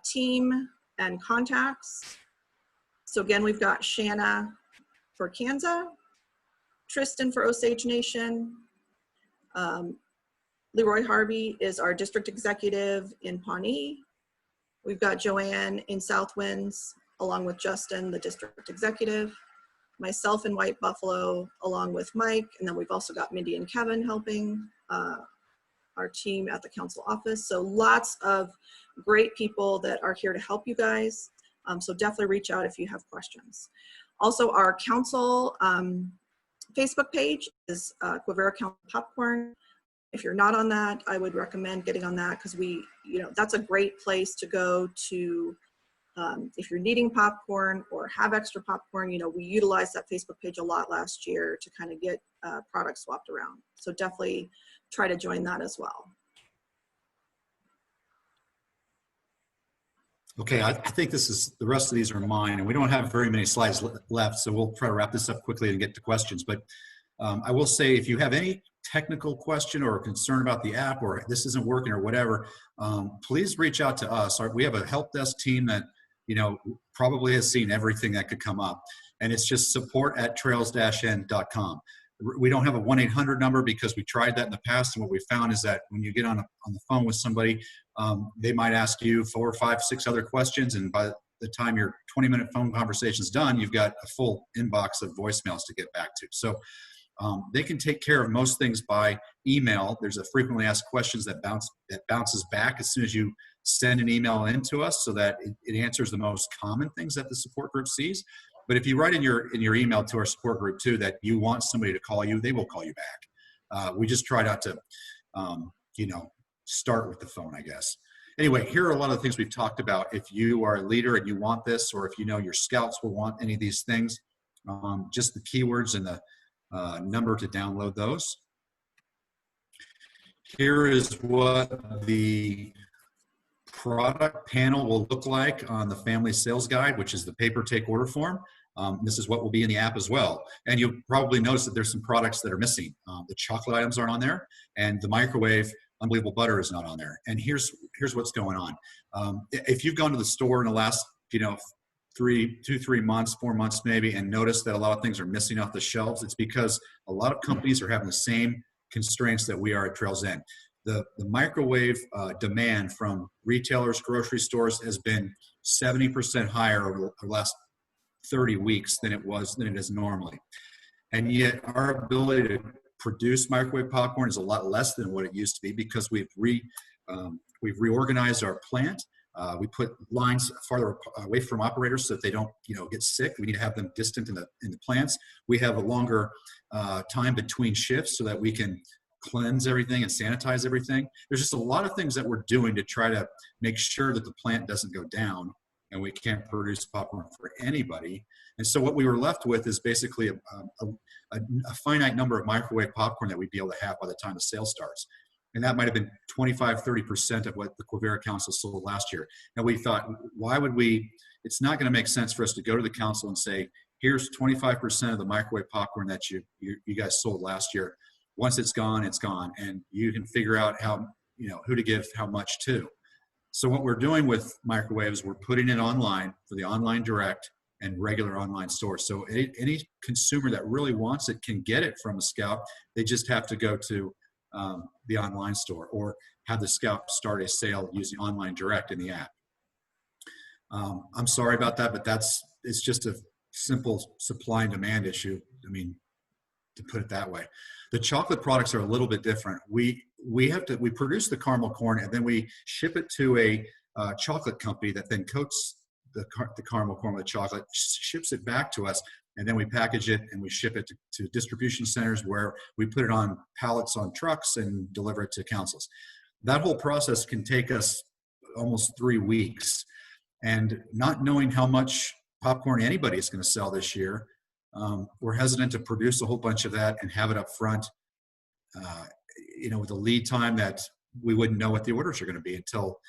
team and contacts. So again, we've got Shanna for Kansas, Tristan for Osage Nation, Leroy Harvey is our district executive in Pawnee. We've got Joanne in South Winds, along with Justin, the district executive, myself in White Buffalo, along with Mike, and then we've also got Mindy and Kevin helping our team at the council office. So lots of great people that are here to help you guys. So definitely reach out if you have questions. Also, our council Facebook page is Quivira Council Popcorn. If you're not on that, I would recommend getting on that, because that's a great place to go to if you're needing popcorn or have extra popcorn. We utilized that Facebook page a lot last year to kind of get products swapped around. So definitely try to join that as well. Okay, I think the rest of these are mine, and we don't have very many slides left, so we'll try to wrap this up quickly and get to questions. But I will say, if you have any technical question or concern about the app, or this isn't working or whatever, please reach out to us. We have a help desk team that probably has seen everything that could come up, and it's just support@trails-end.com. We don't have a 1-800 number because we tried that in the past. And what we found is that when you get on the phone with somebody, they might ask you 4, 5, 6 other questions. And by the time your 20-minute phone conversation is done, you've got a full inbox of voicemails to get back to. So they can take care of most things by email. There's a frequently asked questions that bounces back as soon as you send an email in to us, so that it answers the most common things that the support group sees. But if you write in your email to our support group too that you want somebody to call you, they will call you back. We just try not to, start with the phone, I guess. Anyway, here are a lot of the things we've talked about. If you are a leader and you want this, or if you know your scouts will want any of these things, just the keywords and the number to download those. Here is what the product panel will look like on the family sales guide, which is the paper take order form. This is what will be in the app as well. And you'll probably notice that there's some products that are missing. The chocolate items aren't on there, and the microwave Unbelievable Butter is not on there. And here's what's going on. If you've gone to the store in the last 3 months, 4 months maybe, and noticed that a lot of things are missing off the shelves, it's because a lot of companies are having the same constraints that we are at Trails End. The microwave demand from retailers, grocery stores has been 70% higher over the last 30 weeks than it is normally. And yet our ability to produce microwave popcorn is a lot less than what it used to be, because we've reorganized our plant. We put lines farther away from operators so that they don't, get sick. We need to have them distant in the plants. We have a longer time between shifts so that we can cleanse everything and sanitize everything. There's just a lot of things that we're doing to try to make sure that the plant doesn't go down and we can't produce popcorn for anybody. And so what we were left with is basically a finite number of microwave popcorn that we'd be able to have by the time the sale starts. And that might have been 25-30% of what the Quivira Council sold last year. And we thought, it's not going to make sense for us to go to the council and say, here's 25% of the microwave popcorn that you guys sold last year. Once it's gone, it's gone. And you can figure out how, who to give how much to. So what we're doing with microwaves, we're putting it online for the online direct and regular online stores. So any consumer that really wants it can get it from a Scout. They just have to go to the online store or have the Scout start a sale using online direct in the app. I'm sorry about that, but it's just a simple supply and demand issue. I mean, to put it that way. The chocolate products are a little bit different. We produce the caramel corn and then we ship it to a chocolate company that then coats the caramel corn with chocolate, ships it back to us, and then we package it and we ship it to distribution centers where we put it on pallets on trucks and deliver it to councils. That whole process can take us almost 3 weeks. And not knowing how much popcorn anybody is going to sell this year, we're hesitant to produce a whole bunch of that and have it up front, with a lead time that we wouldn't know what the orders are going to be until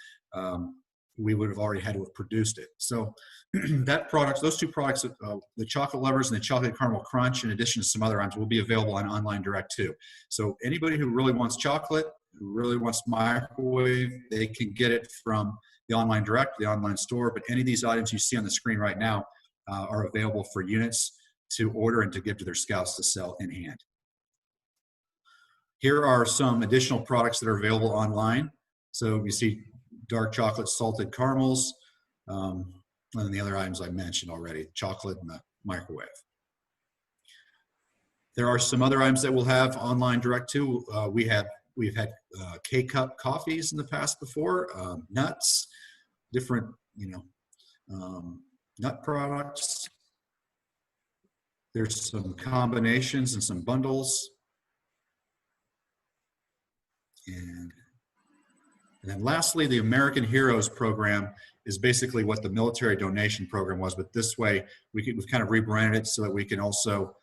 we would have already had to have produced it. So those two products, the chocolate lovers and the chocolate caramel crunch, in addition to some other items, will be available on online direct too. So anybody who really wants chocolate, who really wants microwave, they can get it from the online direct, the online store. But any of these items you see on the screen right now are available for units to order and to give to their scouts to sell in hand. Here are some additional products that are available online. So you see dark chocolate salted caramels, and then the other items I mentioned already, chocolate and the microwave. There are some other items that we'll have online direct too. We've had K-Cup coffees in the past before, nuts, different, nut products. There's some combinations and some bundles. And then lastly, the American Heroes program is basically what the military donation program was, but this way we've kind of rebranded it so that we can also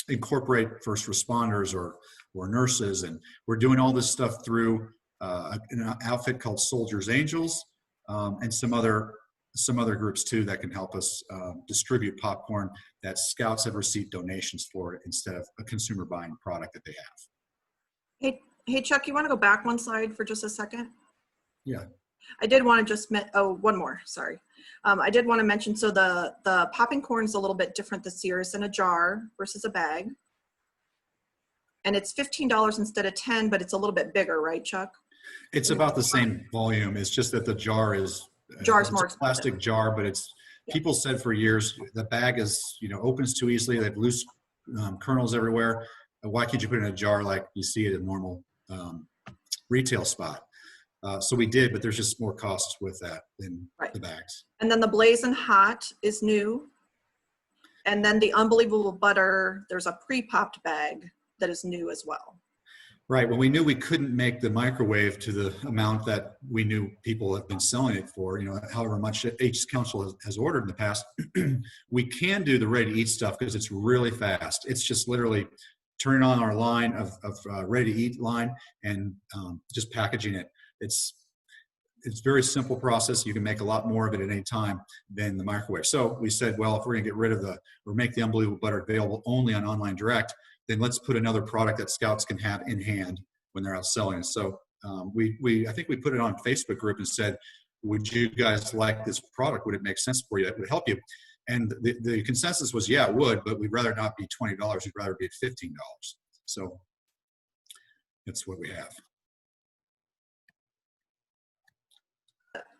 incorporate first responders or nurses. And we're doing all this stuff through an outfit called Soldiers Angels, and some other groups too that can help us distribute popcorn that scouts have received donations for instead of a consumer buying product that they have. Hey Chuck, you want to go back one slide for just a second? Yeah. I did want to just one more, sorry. I did want to mention, so the popping corn is a little bit different this year. It's in a jar versus a bag. And it's $15 instead of 10, but it's a little bit bigger, right, Chuck? It's about the same volume. It's just that the jar is Jar's it's more a plastic expensive. jar, but it's Yeah. people said for years the bag is, you know, opens too easily. They have loose kernels everywhere. Why can't you put it in a jar like you see it at a normal retail spot? So we did, but there's just more costs with that than Right. the bags. And then the Blazing Hot is new. And then the Unbelievable Butter, there's a pre-popped bag that is new as well. Right. When we knew we couldn't make the microwave to the amount that we knew people have been selling it for, you know, however much each council has ordered in the past, we can do the ready to eat stuff because it's really fast. It's just literally turning on our line of ready to eat line and just packaging it. It's very simple process. You can make a lot more of it at any time than the microwave. So we said, well, if we're going to get rid of or make the Unbelievable Butter available only on Online Direct, then let's put another product that Scouts can have in hand when they're out selling it. So I think we put it on Facebook group and said, would you guys like this product? Would it make sense for you? That would help you. And the consensus was, yeah, it would, but we'd rather not be $20. We'd rather be at $15. So that's what we have.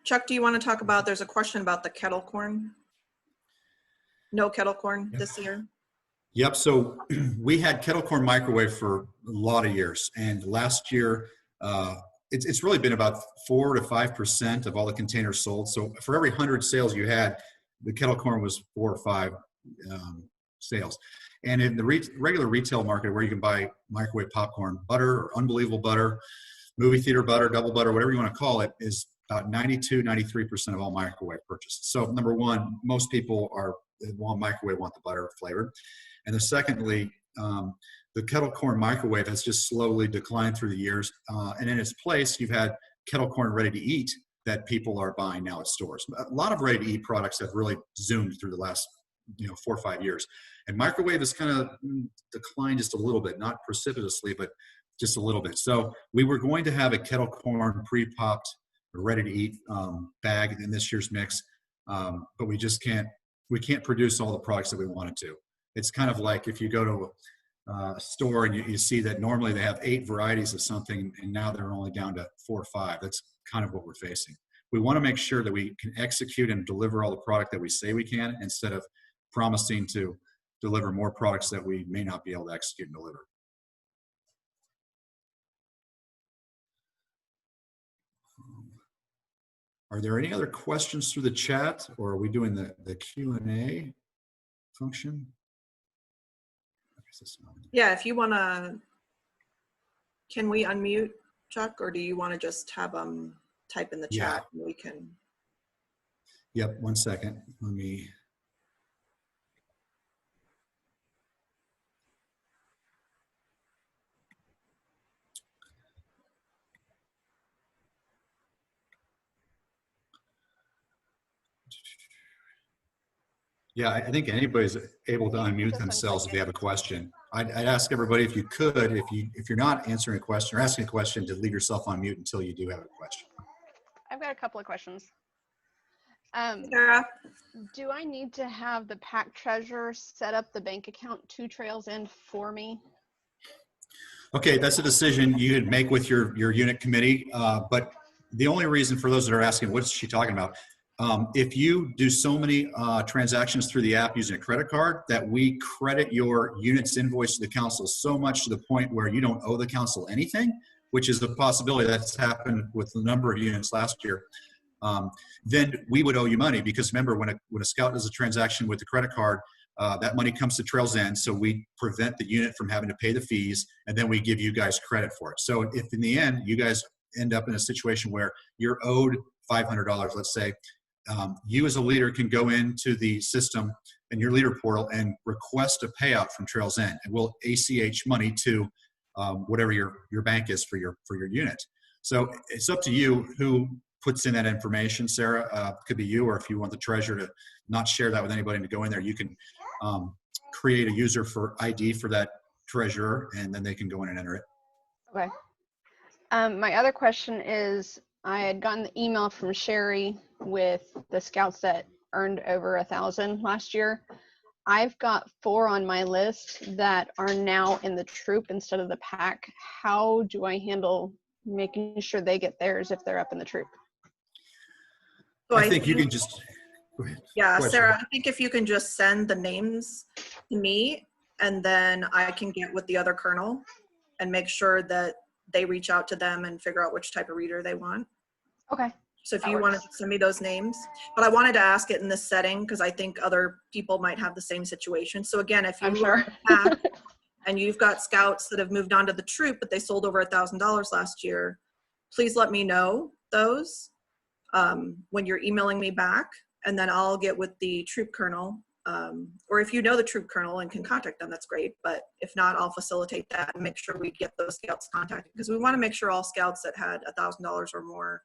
Chuck, do you want to talk about, there's a question about the kettle corn? No kettle corn this year? Yep. So we had kettle corn microwave for a lot of years, and last year it's really been about 4 to 5% of all the containers sold. So for every 100 sales you had, the kettle corn was 4 or 5 sales. And in the regular retail market, where you can buy microwave popcorn, butter or Unbelievable Butter, movie theater butter, double butter, whatever you want to call it, is about 93% of all microwave purchases. So number one, most people want the butter flavored. And then secondly, the kettle corn microwave has just slowly declined through the years. And in its place, you've had kettle corn ready to eat that people are buying now at stores. A lot of ready to eat products have really zoomed through the last 4 or 5 years. And microwave has kind of declined just a little bit, not precipitously, but just a little bit. So we were going to have a kettle corn pre-popped, ready to eat bag in this year's mix, but we can't produce all the products that we wanted to. It's kind of like if you go to a store and you see that normally they have 8 varieties of something and now they're only down to 4 or 5. That's kind of what we're facing. We want to make sure that we can execute and deliver all the product that we say we can, instead of promising to deliver more products that we may not be able to execute and deliver. Are there any other questions through the chat, or are we doing the Q&A function? Yeah, if you want to, can we unmute Chuck, or do you want to just have them type in the chat and we can? Yep, 1 second. Let me. Yeah, I think anybody's able to unmute themselves if they have a question. I'd ask everybody, if you could, if you're not answering a question or asking a question, to leave yourself on mute until you do have a question. I've got a couple of questions. Sarah? Do I need to have the PAC treasurer set up the bank account to Trails End for me? Okay, that's a decision you'd make with your unit committee. But the only reason, for those that are asking, what's she talking about? If you do so many transactions through the app using a credit card, that we credit your unit's invoice to the council so much to the point where you don't owe the council anything, which is a possibility that's happened with a number of units last year, then we would owe you money. Because remember, when a scout does a transaction with the credit card, that money comes to Trails End, so we prevent the unit from having to pay the fees, and then we give you guys credit for it. So if in the end you guys end up in a situation where you're owed $500, let's say, you as a leader can go into the system and your leader portal and request a payout from Trails End, and we'll ACH money to whatever your bank is for your unit. So it's up to you who puts in that information, Sarah. Could be you, or if you want the treasurer to not share that with anybody and to go in there, you can create a user for ID for that treasurer, and then they can go in and enter it. Okay. My other question is, I had gotten the email from Sherry with the scouts that earned over 1,000 last year. I've got 4 on my list that are now in the troop instead of the pack. How do I handle making sure they get theirs if they're up in the troop? So I think you can just, go ahead. Yeah, Question. Sarah, I think if you can just send the names to me, and then I can get with the other colonel and make sure that they reach out to them and figure out which type of reader they want. Okay. So if That you want to works. send me those names, but I wanted to ask it in this setting because I think other people might have the same situation. So again, if I'm you sure. and you've got scouts that have moved on to the troop, but they sold over $1,000 last year, please let me know those when you're emailing me back, and then I'll get with the troop colonel. Or if you know the troop colonel and can contact them, that's great. But if not, I'll facilitate that and make sure we get those scouts contacted, because we want to make sure all scouts that had $1,000 or more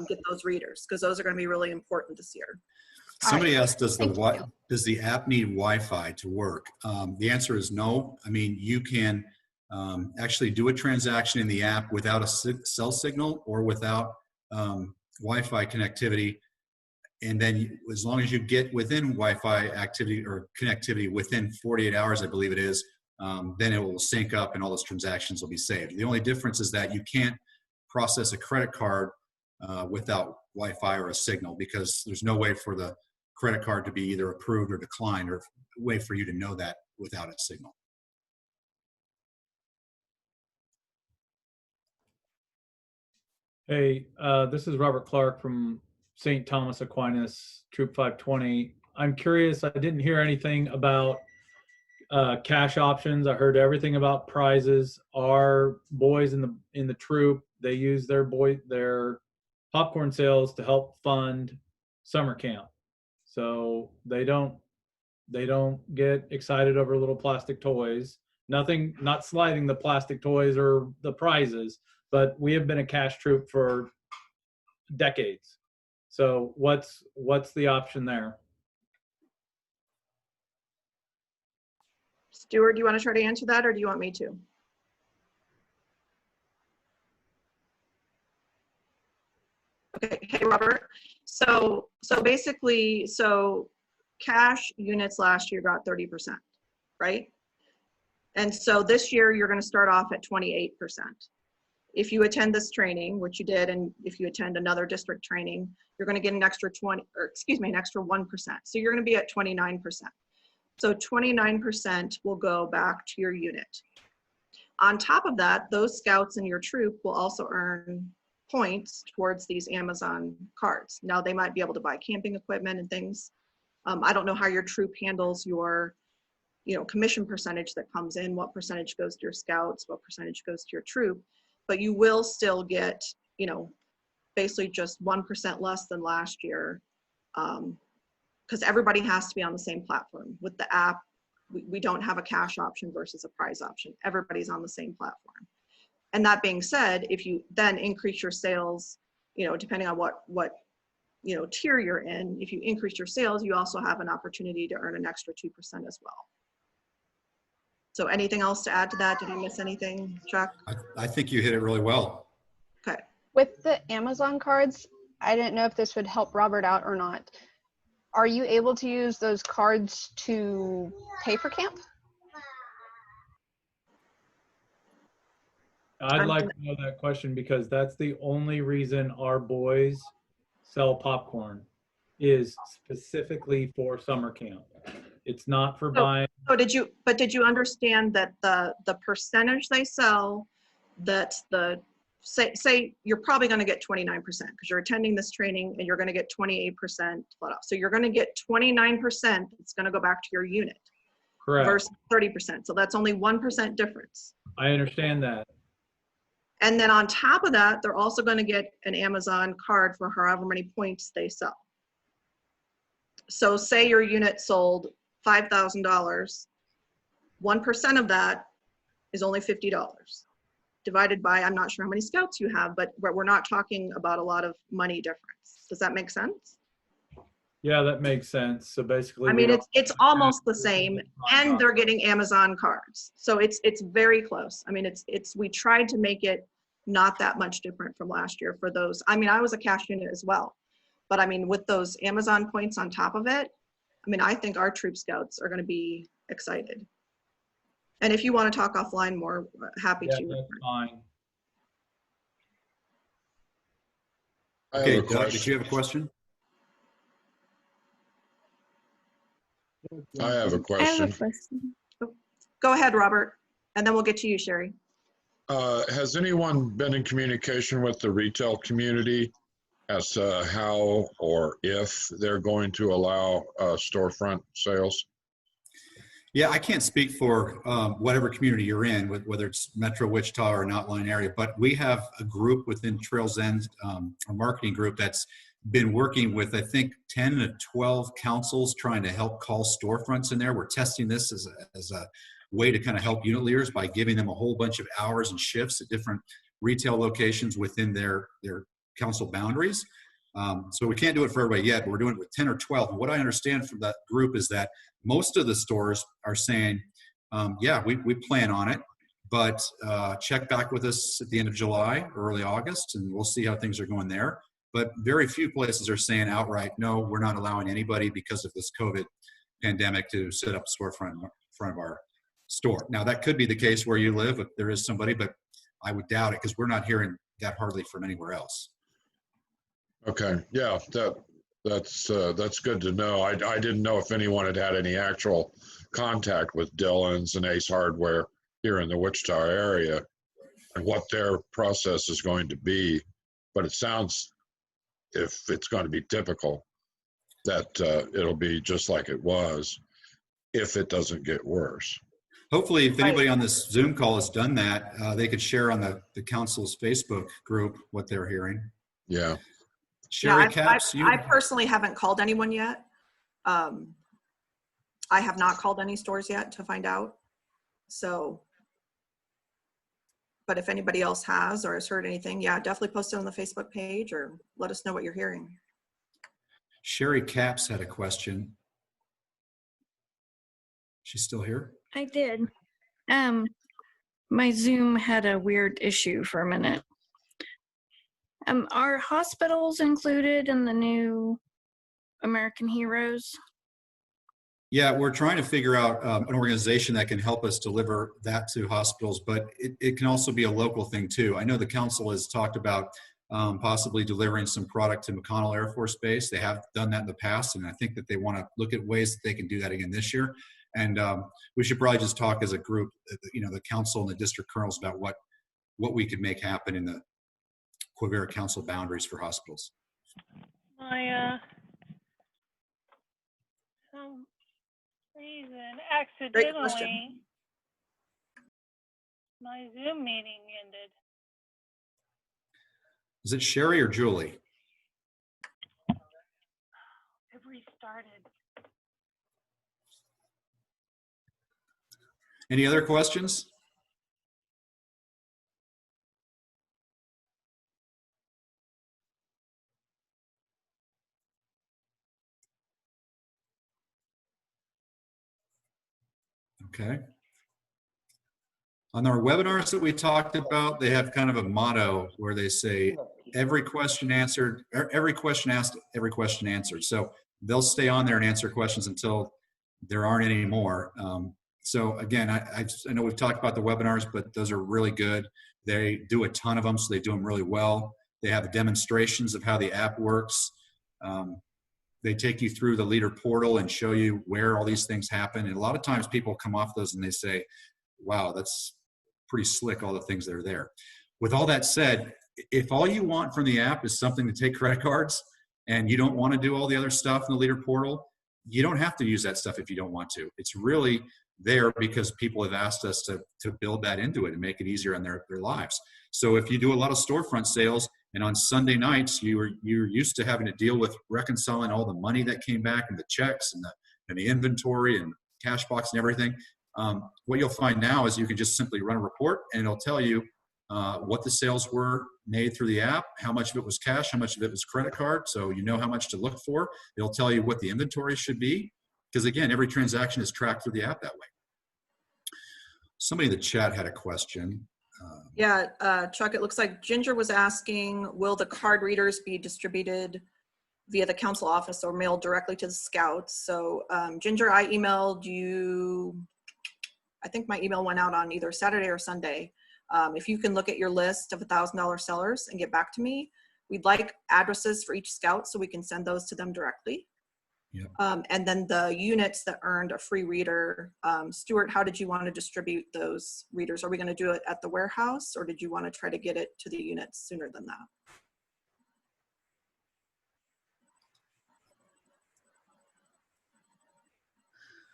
get those readers, because those are going to be really important this year. Somebody asked, does Thank you. does the app need Wi-Fi to work? The answer is no. I mean, you can actually do a transaction in the app without a cell signal or without Wi-Fi connectivity. And then as long as you get within Wi-Fi activity or connectivity within 48 hours, I believe it is, then it will sync up and all those transactions will be saved. The only difference is that you can't process a credit card without Wi-Fi or a signal, because there's no way for the credit card to be either approved or declined, or a way for you to know that without a signal. Hey, this is Robert Clark from St. Thomas Aquinas, Troop 520. I'm curious, I didn't hear anything about cash options. I heard everything about prizes. Our boys in the troop, they use their popcorn sales to help fund summer camp. So they don't get excited over little plastic toys. Nothing, not sliding the plastic toys or the prizes, but we have been a cash troop for decades. So what's the option there? Stuart, do you want to try to answer that, or do you want me to? Okay, hey Robert. So basically, cash units last year got 30%, right? And so this year you're going to start off at 28%. If you attend this training, which you did, and if you attend another district training, you're going to get an extra an extra 1%. So you're going to be at 29%. So 29% will go back to your unit. On top of that, those scouts in your troop will also earn points towards these Amazon cards. Now they might be able to buy camping equipment and things. I don't know how your troop handles your, commission percentage that comes in, what percentage goes to your scouts, what percentage goes to your troop, but you will still get, basically just 1% less than last year, because everybody has to be on the same platform. With the app, we don't have a cash option versus a prize option. Everybody's on the same platform. And that being said, if you then increase your sales, depending on what tier you're in, if you increase your sales, you also have an opportunity to earn an extra 2% as well. So anything else to add to that? Did I miss anything, Chuck? I think you hit it really well. Okay. With the Amazon cards, I didn't know if this would help Robert out or not. Are you able to use those cards to pay for camp? I'd like to know that question, because that's the only reason our boys sell popcorn, is specifically for summer camp. It's not for buying. Oh, did you understand that the percentage they sell, that's say you're probably going to get 29% because you're attending this training, and you're going to get 28% flat off. So you're going to get 29% that's going to go back to your unit. Correct. Versus 30%. So that's only 1% difference. I understand that. And then on top of that, they're also going to get an Amazon card for however many points they sell. So say your unit sold $5,000, 1% of that is only $50. Divided by, I'm not sure how many scouts you have, but we're not talking about a lot of money difference. Does that make sense? Yeah, that makes sense. So basically, I mean, it's almost the same, and they're getting Amazon cards. So it's very close. I mean, we tried to make it not that much different from last year for those. I mean, I was a cash unit as well, but I mean, with those Amazon points on top of it, I mean, I think our Troop Scouts are going to be excited. And if you want to talk offline more, happy Yeah, to. that's fine. I have Okay, a Doug, did question. you have a question? I have a I have a question. question. Go ahead, Robert, and then we'll get to you, Sherry. Has anyone been in communication with the retail community as to how or if they're going to allow storefront sales? Yeah, I can't speak for whatever community you're in, whether it's Metro Wichita or an outlying area, but we have a group within Trails End, a marketing group that's been working with, I think, 10 to 12 councils trying to help call storefronts in there. We're testing this as a way to kind of help unit leaders by giving them a whole bunch of hours and shifts at different retail locations within their council boundaries. So we can't do it for everybody yet, but we're doing it with 10 or 12. And what I understand from that group is that most of the stores are saying, yeah, we plan on it, but check back with us at the end of July, early August, and we'll see how things are going there. But very few places are saying outright, no, we're not allowing anybody because of this COVID pandemic to set up a storefront in front of our store. Now, that could be the case where you live, if there is somebody, but I would doubt it because we're not hearing that hardly from anywhere else. Okay, yeah, that's good to know. I didn't know if anyone had had any actual contact with Dillon's and Ace Hardware here in the Wichita area and what their process is going to be. But it sounds, if it's going to be typical, that it'll be just like it was if it doesn't get worse. Hopefully, if anybody on this Zoom call has done that, they could share on the council's Facebook group what they're hearing. Yeah. Sherry Yeah, Caps, I personally haven't called anyone yet. I have not called any stores yet to find out. So, but if anybody else has or has heard anything, yeah, definitely post it on the Facebook page or let us know what you're hearing. Sherry Caps had a question. She's still here? I did. My Zoom had a weird issue for a minute. Are hospitals included in the new American Heroes? Yeah, we're trying to figure out an organization that can help us deliver that to hospitals, but it can also be a local thing too. I know the council has talked about possibly delivering some product to McConnell Air Force Base. They have done that in the past, and I think that they want to look at ways that they can do that again this year. And we should probably just talk as a group, the council and the district colonels, about what we could make happen in the Quivira Council boundaries for hospitals. My some reason Great question. accidentally my Zoom meeting ended. Is it Sherry or Julie? It restarted. Any other questions? Okay. On our webinars that we talked about, they have kind of a motto where they say, every question answered, every question asked, every question answered. So they'll stay on there and answer questions until there aren't any more. So again, I know we've talked about the webinars, but those are really good. They do a ton of them, so they do them really well. They have demonstrations of how the app works. They take you through the leader portal and show you where all these things happen. And a lot of times people come off those and they say, wow, that's pretty slick, all the things that are there. With all that said, if all you want from the app is something to take credit cards and you don't want to do all the other stuff in the leader portal, you don't have to use that stuff if you don't want to. It's really there because people have asked us to build that into it and make it easier in their lives. So if you do a lot of storefront sales and on Sunday nights you're used to having to deal with reconciling all the money that came back and the checks and the inventory and cash box and everything, what you'll find now is you can just simply run a report and it'll tell you what the sales were made through the app, how much of it was cash, how much of it was credit card, so you know how much to look for. It'll tell you what the inventory should be, because again, every transaction is tracked through the app that way. Somebody in the chat had a question. Yeah, Chuck, it looks like Ginger was asking, will the card readers be distributed via the council office or mailed directly to the scouts. So Ginger, I emailed you, I think my email went out on either Saturday or Sunday. If you can look at your list of $1,000 sellers and get back to me, we'd like addresses for each scout so we can send those to them directly. Yep. And then the units that earned a free reader, Stuart, how did you want to distribute those readers? Are we going to do it at the warehouse, or did you want to try to get it to the units sooner than that?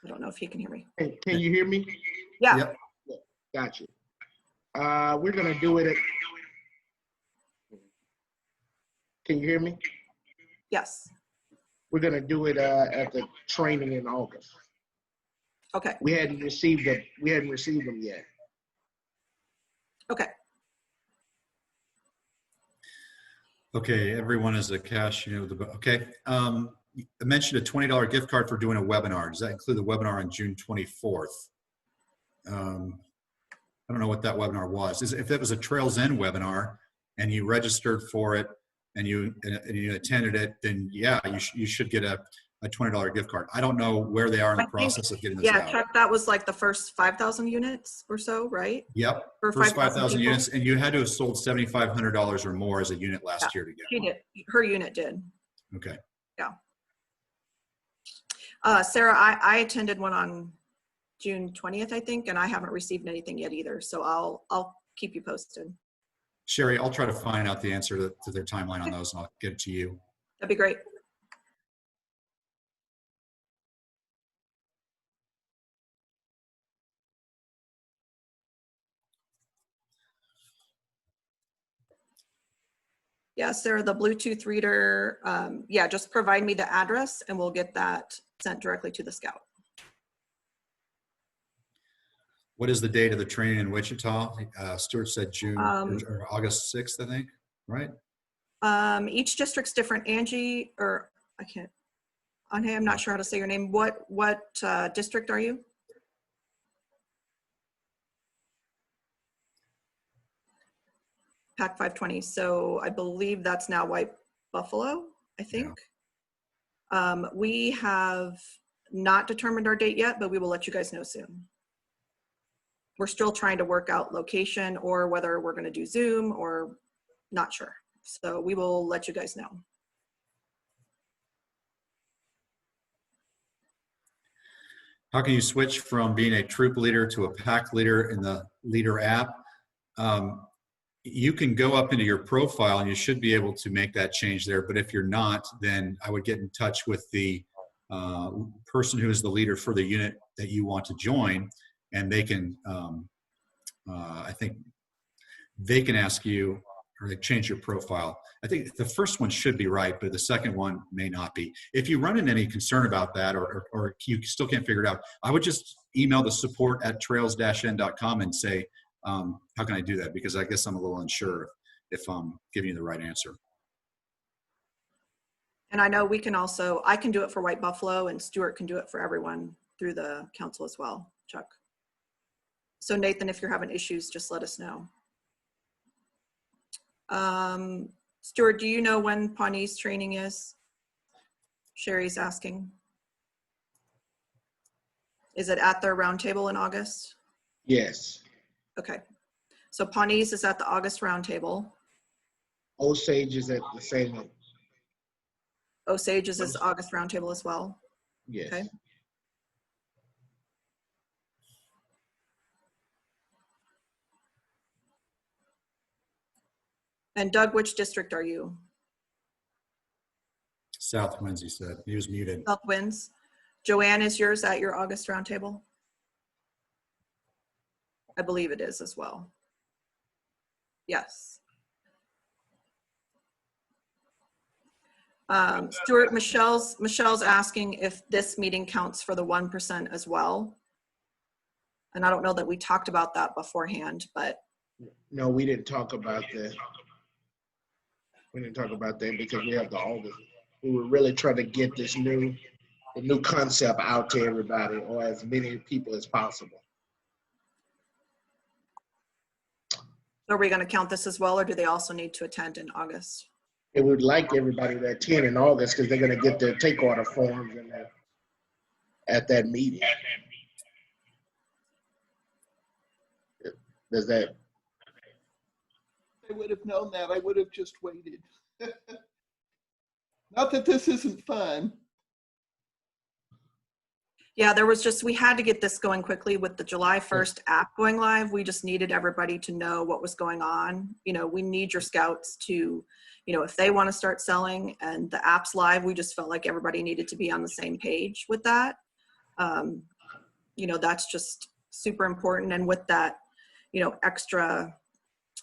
I don't know if he can hear me. Hey, can you hear me? Yeah. Yep. Got you. We're gonna do it at. Can you hear me? Yes. We're gonna do it at the training in August. Okay. We hadn't received them. We hadn't received them yet. Okay. Okay, everyone is a cash, okay. I mentioned a $20 gift card for doing a webinar. Does that include the webinar on June 24th? I don't know what that webinar was. If it was a Trails End webinar and you registered for it and you attended it, then yeah, you should get a $20 gift card. I don't know where they are in the process of getting this out. Chuck, that was like the first 5,000 units or so, right? Yep, For first 5,000 5,000 people? units, and you had to have sold $7,500 or more as a unit last year to get She one. did. Her unit did. Okay. Sarah, I attended one on June 20th, I think, and I haven't received anything yet either. So I'll keep you posted. Sherry, I'll try to find out the answer to their timeline on those, and I'll get it to you. That'd be great. Yeah, Sarah, the Bluetooth reader, yeah, just provide me the address and we'll get that sent directly to the scout. What is the date of the training in Wichita? Stuart said June or August 6th, I think, right? Each district's different. Angie, or I can't, Anje, I'm not sure how to say your name. What district are you? Pack 520. So I believe that's now White Buffalo, I think. Yeah. We have not determined our date yet, but we will let you guys know soon. We're still trying to work out location or whether we're going to do Zoom or not sure. So we will let you guys know. How can you switch from being a troop leader to a pack leader in the Leader app? You can go up into your profile and you should be able to make that change there. But if you're not, then I would get in touch with the person who is the leader for the unit that you want to join, and they can, I think they can ask you, or they change your profile. I think the first one should be right, but the second one may not be. If you run into any concern about that, or you still can't figure it out, I would just email the support@trails-n.com and say, how can I do that? Because I guess I'm a little unsure if I'm giving you the right answer. And I know we can also, I can do it for White Buffalo and Stuart can do it for everyone through the council as well, Chuck. So Nathan, if you're having issues, just let us know. Stuart, do you know when Pawnee's training is? Sherry's asking. Is it at their roundtable in August? Yes. Okay. So Pawnee's is at the August roundtable. Osage is at the same. Osage is August roundtable as well. Yes. Okay. And Doug, which district are you? South Winds, he said. He was muted. South Winds. Joanne, is yours at your August roundtable? I believe it is as well. Yes. Stuart, Michelle's asking if this meeting counts for the 1% as well. And I don't know that we talked about that beforehand, but. No, we didn't talk about that. We didn't talk about that because we have the August. We were really trying to get this new concept out to everybody, or as many people as possible. Are we going to count this as well, or do they also need to attend in August? They would like everybody to attend in August because they're going to get their take order forms at that meeting. Does that? I would have known that. I would have just waited. Not that this isn't fun. Yeah, there was just, we had to get this going quickly with the July 1st app going live. We just needed everybody to know what was going on. You know, we need your scouts to, you know, if they want to start selling and the app's live, we just felt like everybody needed to be on the same page with that. You know, that's just super important. And with that, you know, extra,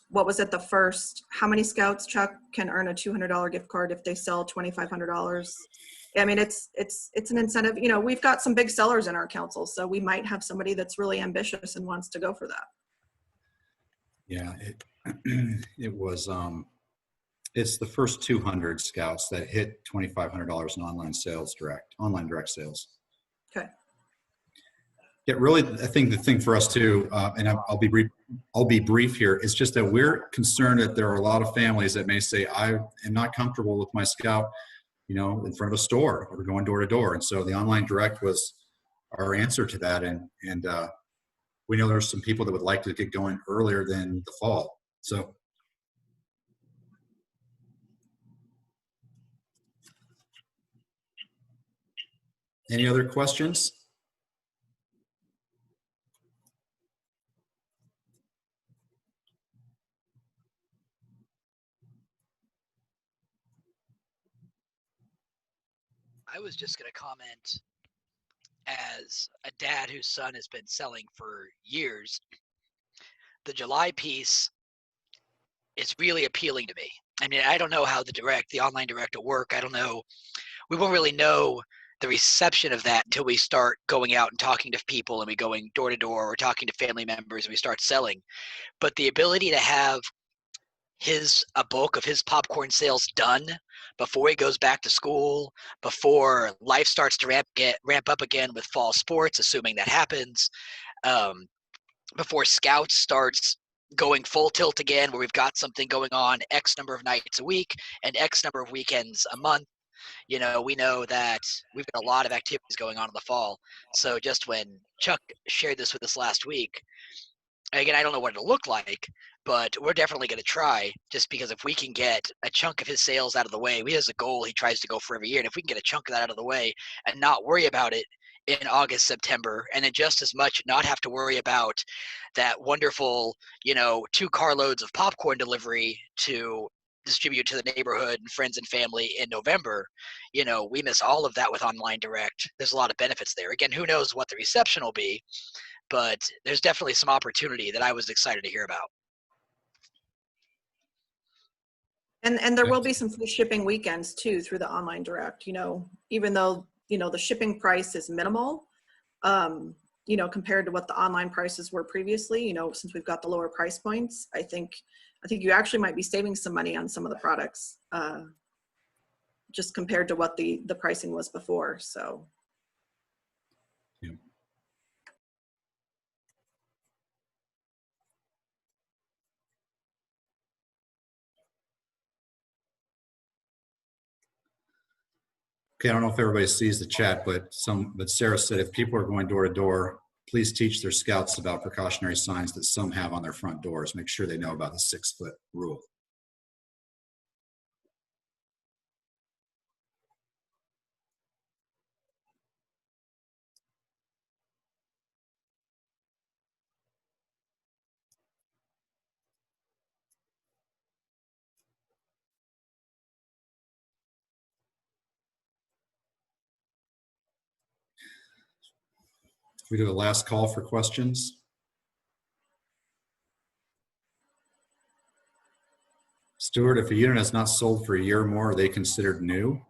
what was it, the first, how many scouts, Chuck, can earn a $200 gift card if they sell $2,500? I mean, it's an incentive. You know, we've got some big sellers in our council, so we might have somebody that's really ambitious and wants to go for that. Yeah, it was, it's the first 200 scouts that hit $2,500 in online direct sales. Okay. Yeah, really, I think the thing for us too, and I'll be brief here, is just that we're concerned that there are a lot of families that may say, I am not comfortable with my scout, you know, in front of a store or going door to door. And so the online direct was our answer to that. And we know there's some people that would like to get going earlier than the fall. So. Any other questions? I was just going to comment, as a dad whose son has been selling for years, the July piece is really appealing to me. I mean, I don't know how the online direct will work. I don't know. We won't really know the reception of that until we start going out and talking to people and we going door to door or talking to family members and we start selling. But the ability to have a bulk of his popcorn sales done before he goes back to school, before life starts to ramp up again with fall sports, assuming that happens, before Scouts starts going full tilt again, where we've got something going on X number of nights a week and X number of weekends a month. You know, we know that we've got a lot of activities going on in the fall. So just when Chuck shared this with us last week, again, I don't know what it'll look like, but we're definitely going to try, just because if we can get a chunk of his sales out of the way, he has a goal he tries to go for every year. And if we can get a chunk of that out of the way and not worry about it in August, September, and then just as much not have to worry about that wonderful, you know, 2 carloads of popcorn delivery to distribute to the neighborhood and friends and family in November, you know, we miss all of that with online direct. There's a lot of benefits there. Again, who knows what the reception will be, but there's definitely some opportunity that I was excited to hear about. And there will be some free shipping weekends too through the online direct, you know, even though, you know, the shipping price is minimal, you know, compared to what the online prices were previously, you know, since we've got the lower price points, I think you actually might be saving some money on some of the products, just compared to what the pricing was before. So. Yeah. Okay, I don't know if everybody sees the chat, but Sarah said if people are going door to door, please teach their scouts about precautionary signs that some have on their front doors. Make sure they know about the 6-foot rule. We do a last call for questions. Stuart, if a unit has not sold for a year or more, are they considered new?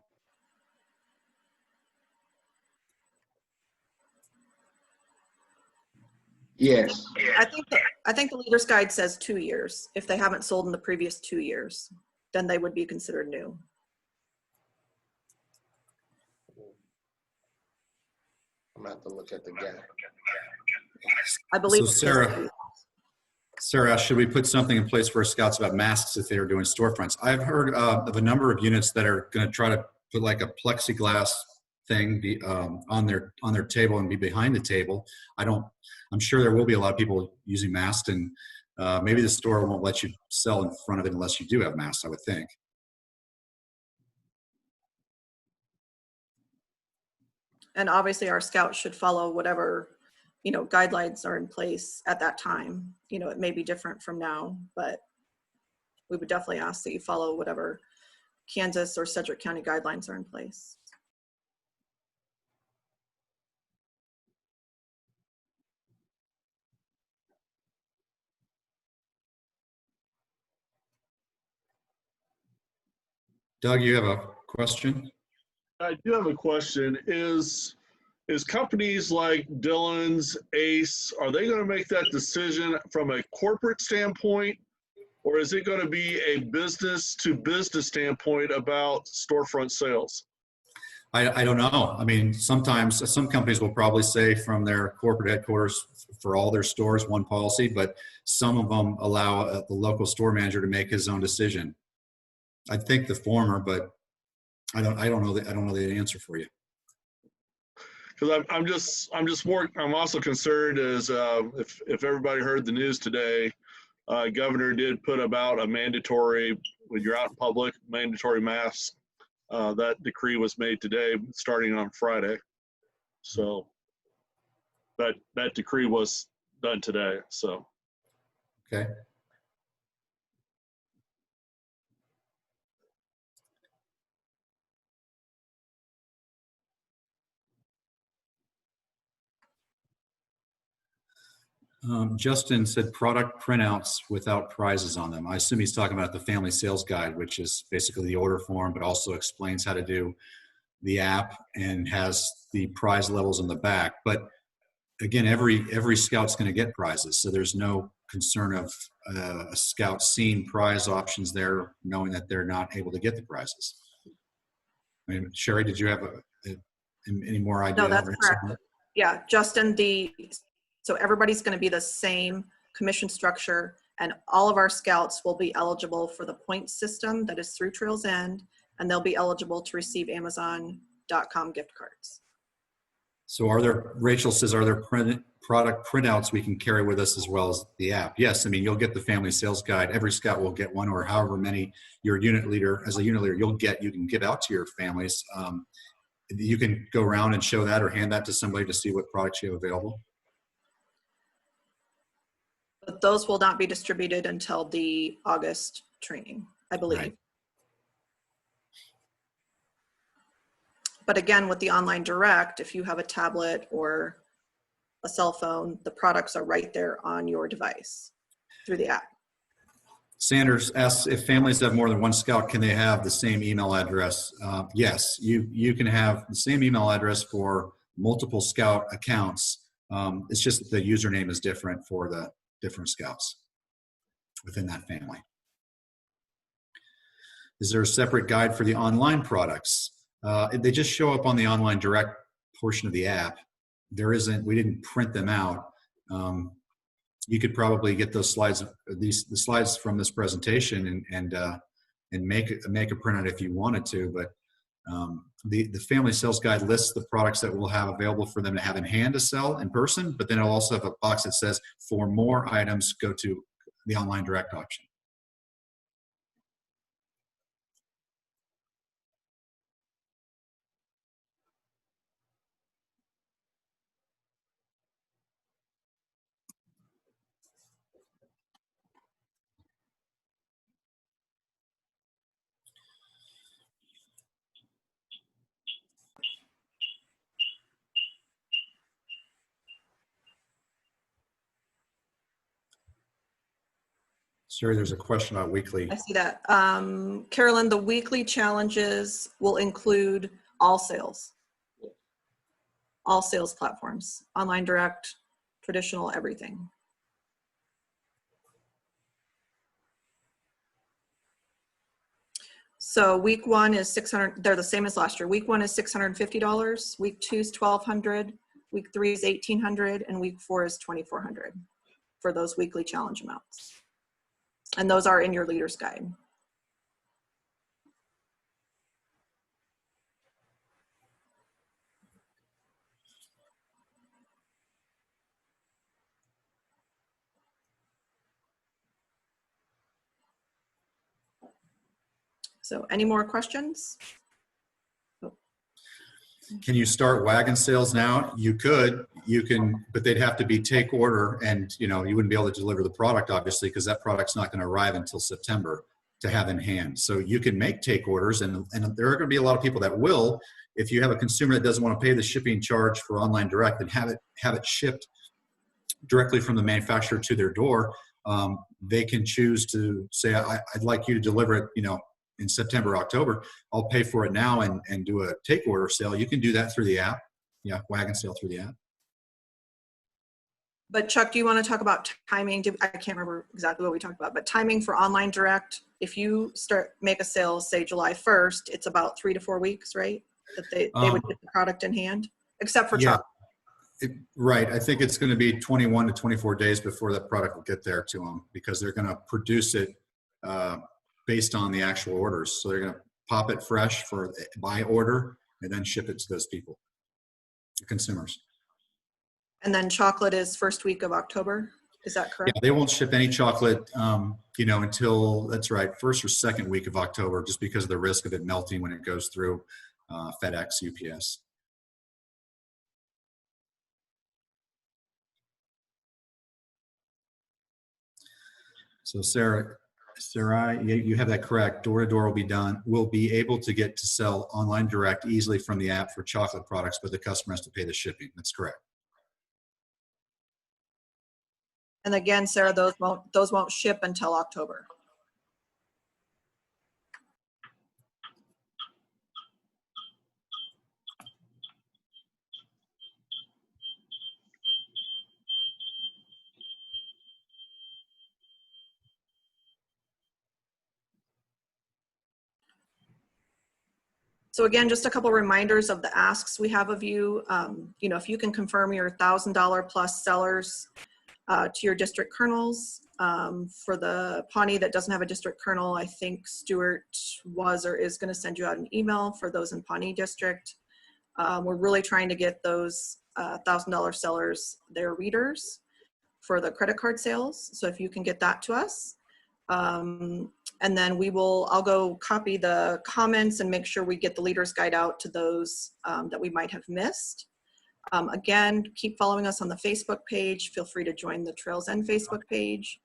Yes. I think the leader's guide says 2 years. If they haven't sold in the previous 2 years, then they would be considered new. I'm going to have to look at the gap. I believe. So Sarah, should we put something in place for our scouts about masks if they are doing storefronts? I've heard of a number of units that are going to try to put like a plexiglass thing on their table and be behind the table. I'm sure there will be a lot of people using masks, and maybe the store won't let you sell in front of it unless you do have masks, I would think. And obviously our scouts should follow whatever, guidelines are in place at that time. It may be different from now, but we would definitely ask that you follow whatever Kansas or Sedgwick County guidelines are in place. Doug, you have a question? I do have a question. Is companies like Dillon's, Ace, are they going to make that decision from a corporate standpoint, or is it going to be a business-to-business standpoint about storefront sales? I don't know. I mean, sometimes some companies will probably say from their corporate headquarters for all their stores one policy, but some of them allow the local store manager to make his own decision. I think the former, but I don't know the answer for you. Because I'm also concerned as if everybody heard the news today, governor did put about a mandatory, when you're out in public, mandatory mask. That decree was made today, starting on Friday. So that decree was done today. So. Okay. Justin said product printouts without prizes on them. I assume he's talking about the family sales guide, which is basically the order form, but also explains how to do the app and has the prize levels in the back. But again, every scout's going to get prizes, so there's no concern of a scout seeing prize options there, knowing that they're not able to get the prizes. I mean, Sherry, did you have any more idea? No, that's correct. Yeah, Justin, so everybody's going to be the same commission structure, and all of our scouts will be eligible for the point system that is through Trails End, and they'll be eligible to receive Amazon.com gift cards. So Rachel says, are there product printouts we can carry with us as well as the app? Yes, I mean, you'll get the family sales guide. Every scout will get one, or however many your unit leader, as a unit leader, you can give out to your families. You can go around and show that or hand that to somebody to see what products you have available. But those will not be distributed until the August training, I believe. Right. But again, with the online direct, if you have a tablet or a cell phone, the products are right there on your device through the app. Sanders asks, if families have more than one scout, can they have the same email address? Yes, you can have the same email address for multiple scout accounts. It's just that the username is different for the different scouts within that family. Is there a separate guide for the online products? They just show up on the online direct portion of the app. We didn't print them out. You could probably get those slides, the slides from this presentation and make a printout if you wanted to, but the family sales guide lists the products that we'll have available for them to have in hand to sell in person, but then it'll also have a box that says, for more items, go to the online direct option. Sherry, there's a question about weekly. I see that. Carolyn, the weekly challenges will include all sales platforms, online direct, traditional, everything. So week one is $600. They're the same as last year. Week one is $650. Week two is $1,200. Week three is $1,800, and week four is $2,400 for those weekly challenge amounts. And those are in your leader's guide. So any more questions? Can you start wagon sales now? You could, you can, but they'd have to be take order, and you wouldn't be able to deliver the product, obviously, because that product's not going to arrive until September to have in hand. So you can make take orders, and there are going to be a lot of people that will. If you have a consumer that doesn't want to pay the shipping charge for online direct and have it shipped directly from the manufacturer to their door, they can choose to say, I'd like you to deliver it, in September, October. I'll pay for it now and do a take order sale. You can do that through the app. Yeah, wagon sale through the app. But Chuck, do you want to talk about timing? I can't remember exactly what we talked about, but timing for online direct, if you make a sale, say July 1st, it's about 3 to 4 weeks, right? That they would get the product in hand, except for chocolate. Right. I think it's going to be 21 to 24 days before that product will get there to them, because they're going to produce it based on the actual orders. So they're going to pop it fresh by order and then ship it to those people, the consumers. And then chocolate is first week of October. Is that correct? Yeah, they won't ship any chocolate, until, that's right, first or second week of October, just because of the risk of it melting when it goes through FedEx, UPS. So Sarah, you have that correct. Door-to-door will be able to get to sell online direct easily from the app for chocolate products, but the customer has to pay the shipping. That's correct. And again, Sarah, those won't ship until October. So again, just a couple reminders of the asks we have of you. If you can confirm your $1,000 plus sellers to your district kernels. For the Pawnee that doesn't have a district kernel, I think Stuart was or is going to send you out an email for those in Pawnee district. We're really trying to get those $1,000 sellers their readers for the credit card sales. So if you can get that to us. And then I'll go copy the comments and make sure we get the leader's guide out to those that we might have missed. Again, keep following us on the Facebook page. Feel free to join the Trails End Facebook page.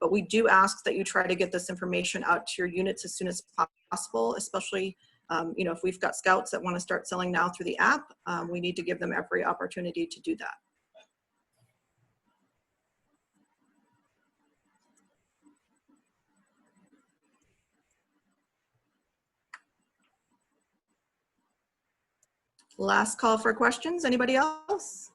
But we do ask that you try to get this information out to your units as soon as possible, especially if we've got scouts that want to start selling now through the app, we need to give them every opportunity to do that. Last call for questions. Anybody else?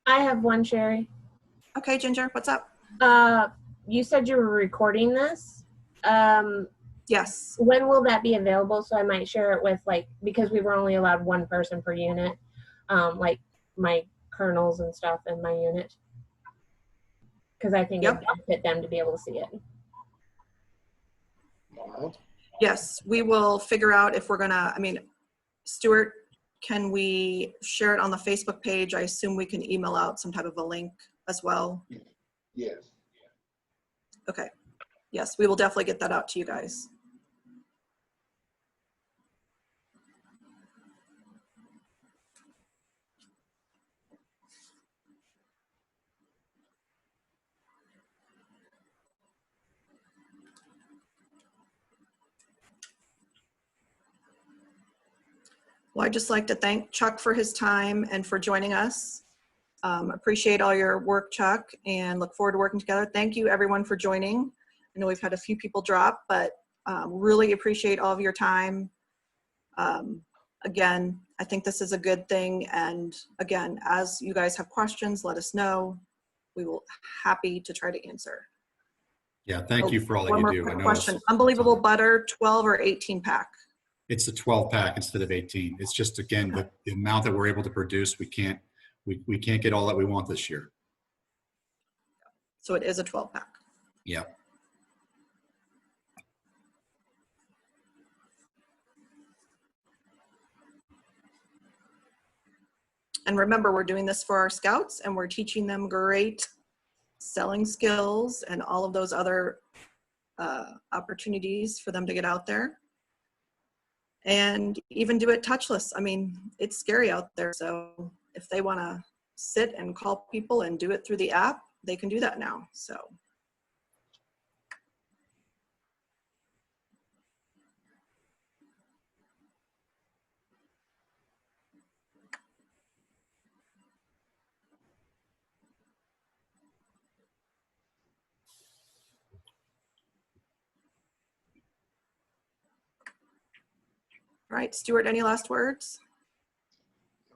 I have one, Sherry. Okay, Ginger, what's up? You said you were recording this. Yes. When will that be available? So I might share it with, because we were only allowed one person per unit, like my kernels and stuff in my unit. Because I think it would benefit them to be able to see it. Yes, we will figure out if we're gonna, Stuart, can we share it on the Facebook page? I assume we can email out some type of a link as well. Yes. Okay. Yes, we will definitely get that out to you guys. Well, I'd just like to thank Chuck for his time and for joining us. Appreciate all your work, Chuck, and look forward to working together. Thank you, everyone, for joining. I know we've had a few people drop, but really appreciate all of your time. Again, I think this is a good thing. And again, as you guys have questions, let us know. We will happy to try to answer. Yeah, thank you for all that One you more do. quick question. Unbelievable butter, 12 or 18 pack? It's a 12 pack instead of 18. It's just, again, the amount that we're able to produce, we can't get all that we want this year. So it is a 12 pack. Yeah. And remember, we're doing this for our scouts and we're teaching them great selling skills and all of those other opportunities for them to get out there. And even do it touchless. I mean, it's scary out there. So if they want to sit and call people and do it through the app, they can do that now. So. All right, Stuart, any last words?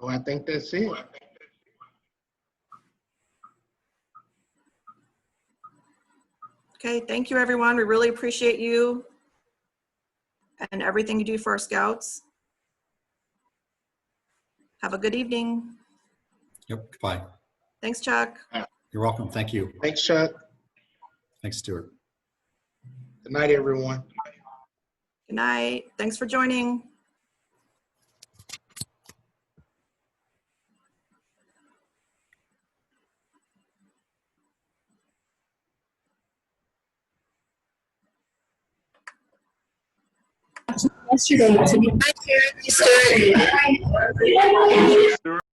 Oh, I think that's it. Okay, thank you, everyone. We really appreciate you and everything you do for our scouts. Have a good evening. Yep. Bye. Thanks, Chuck. You're welcome. Thank you. Thanks, Chuck. Thanks, Stuart. Good night, everyone. Good night. Thanks for joining. Yesterday to be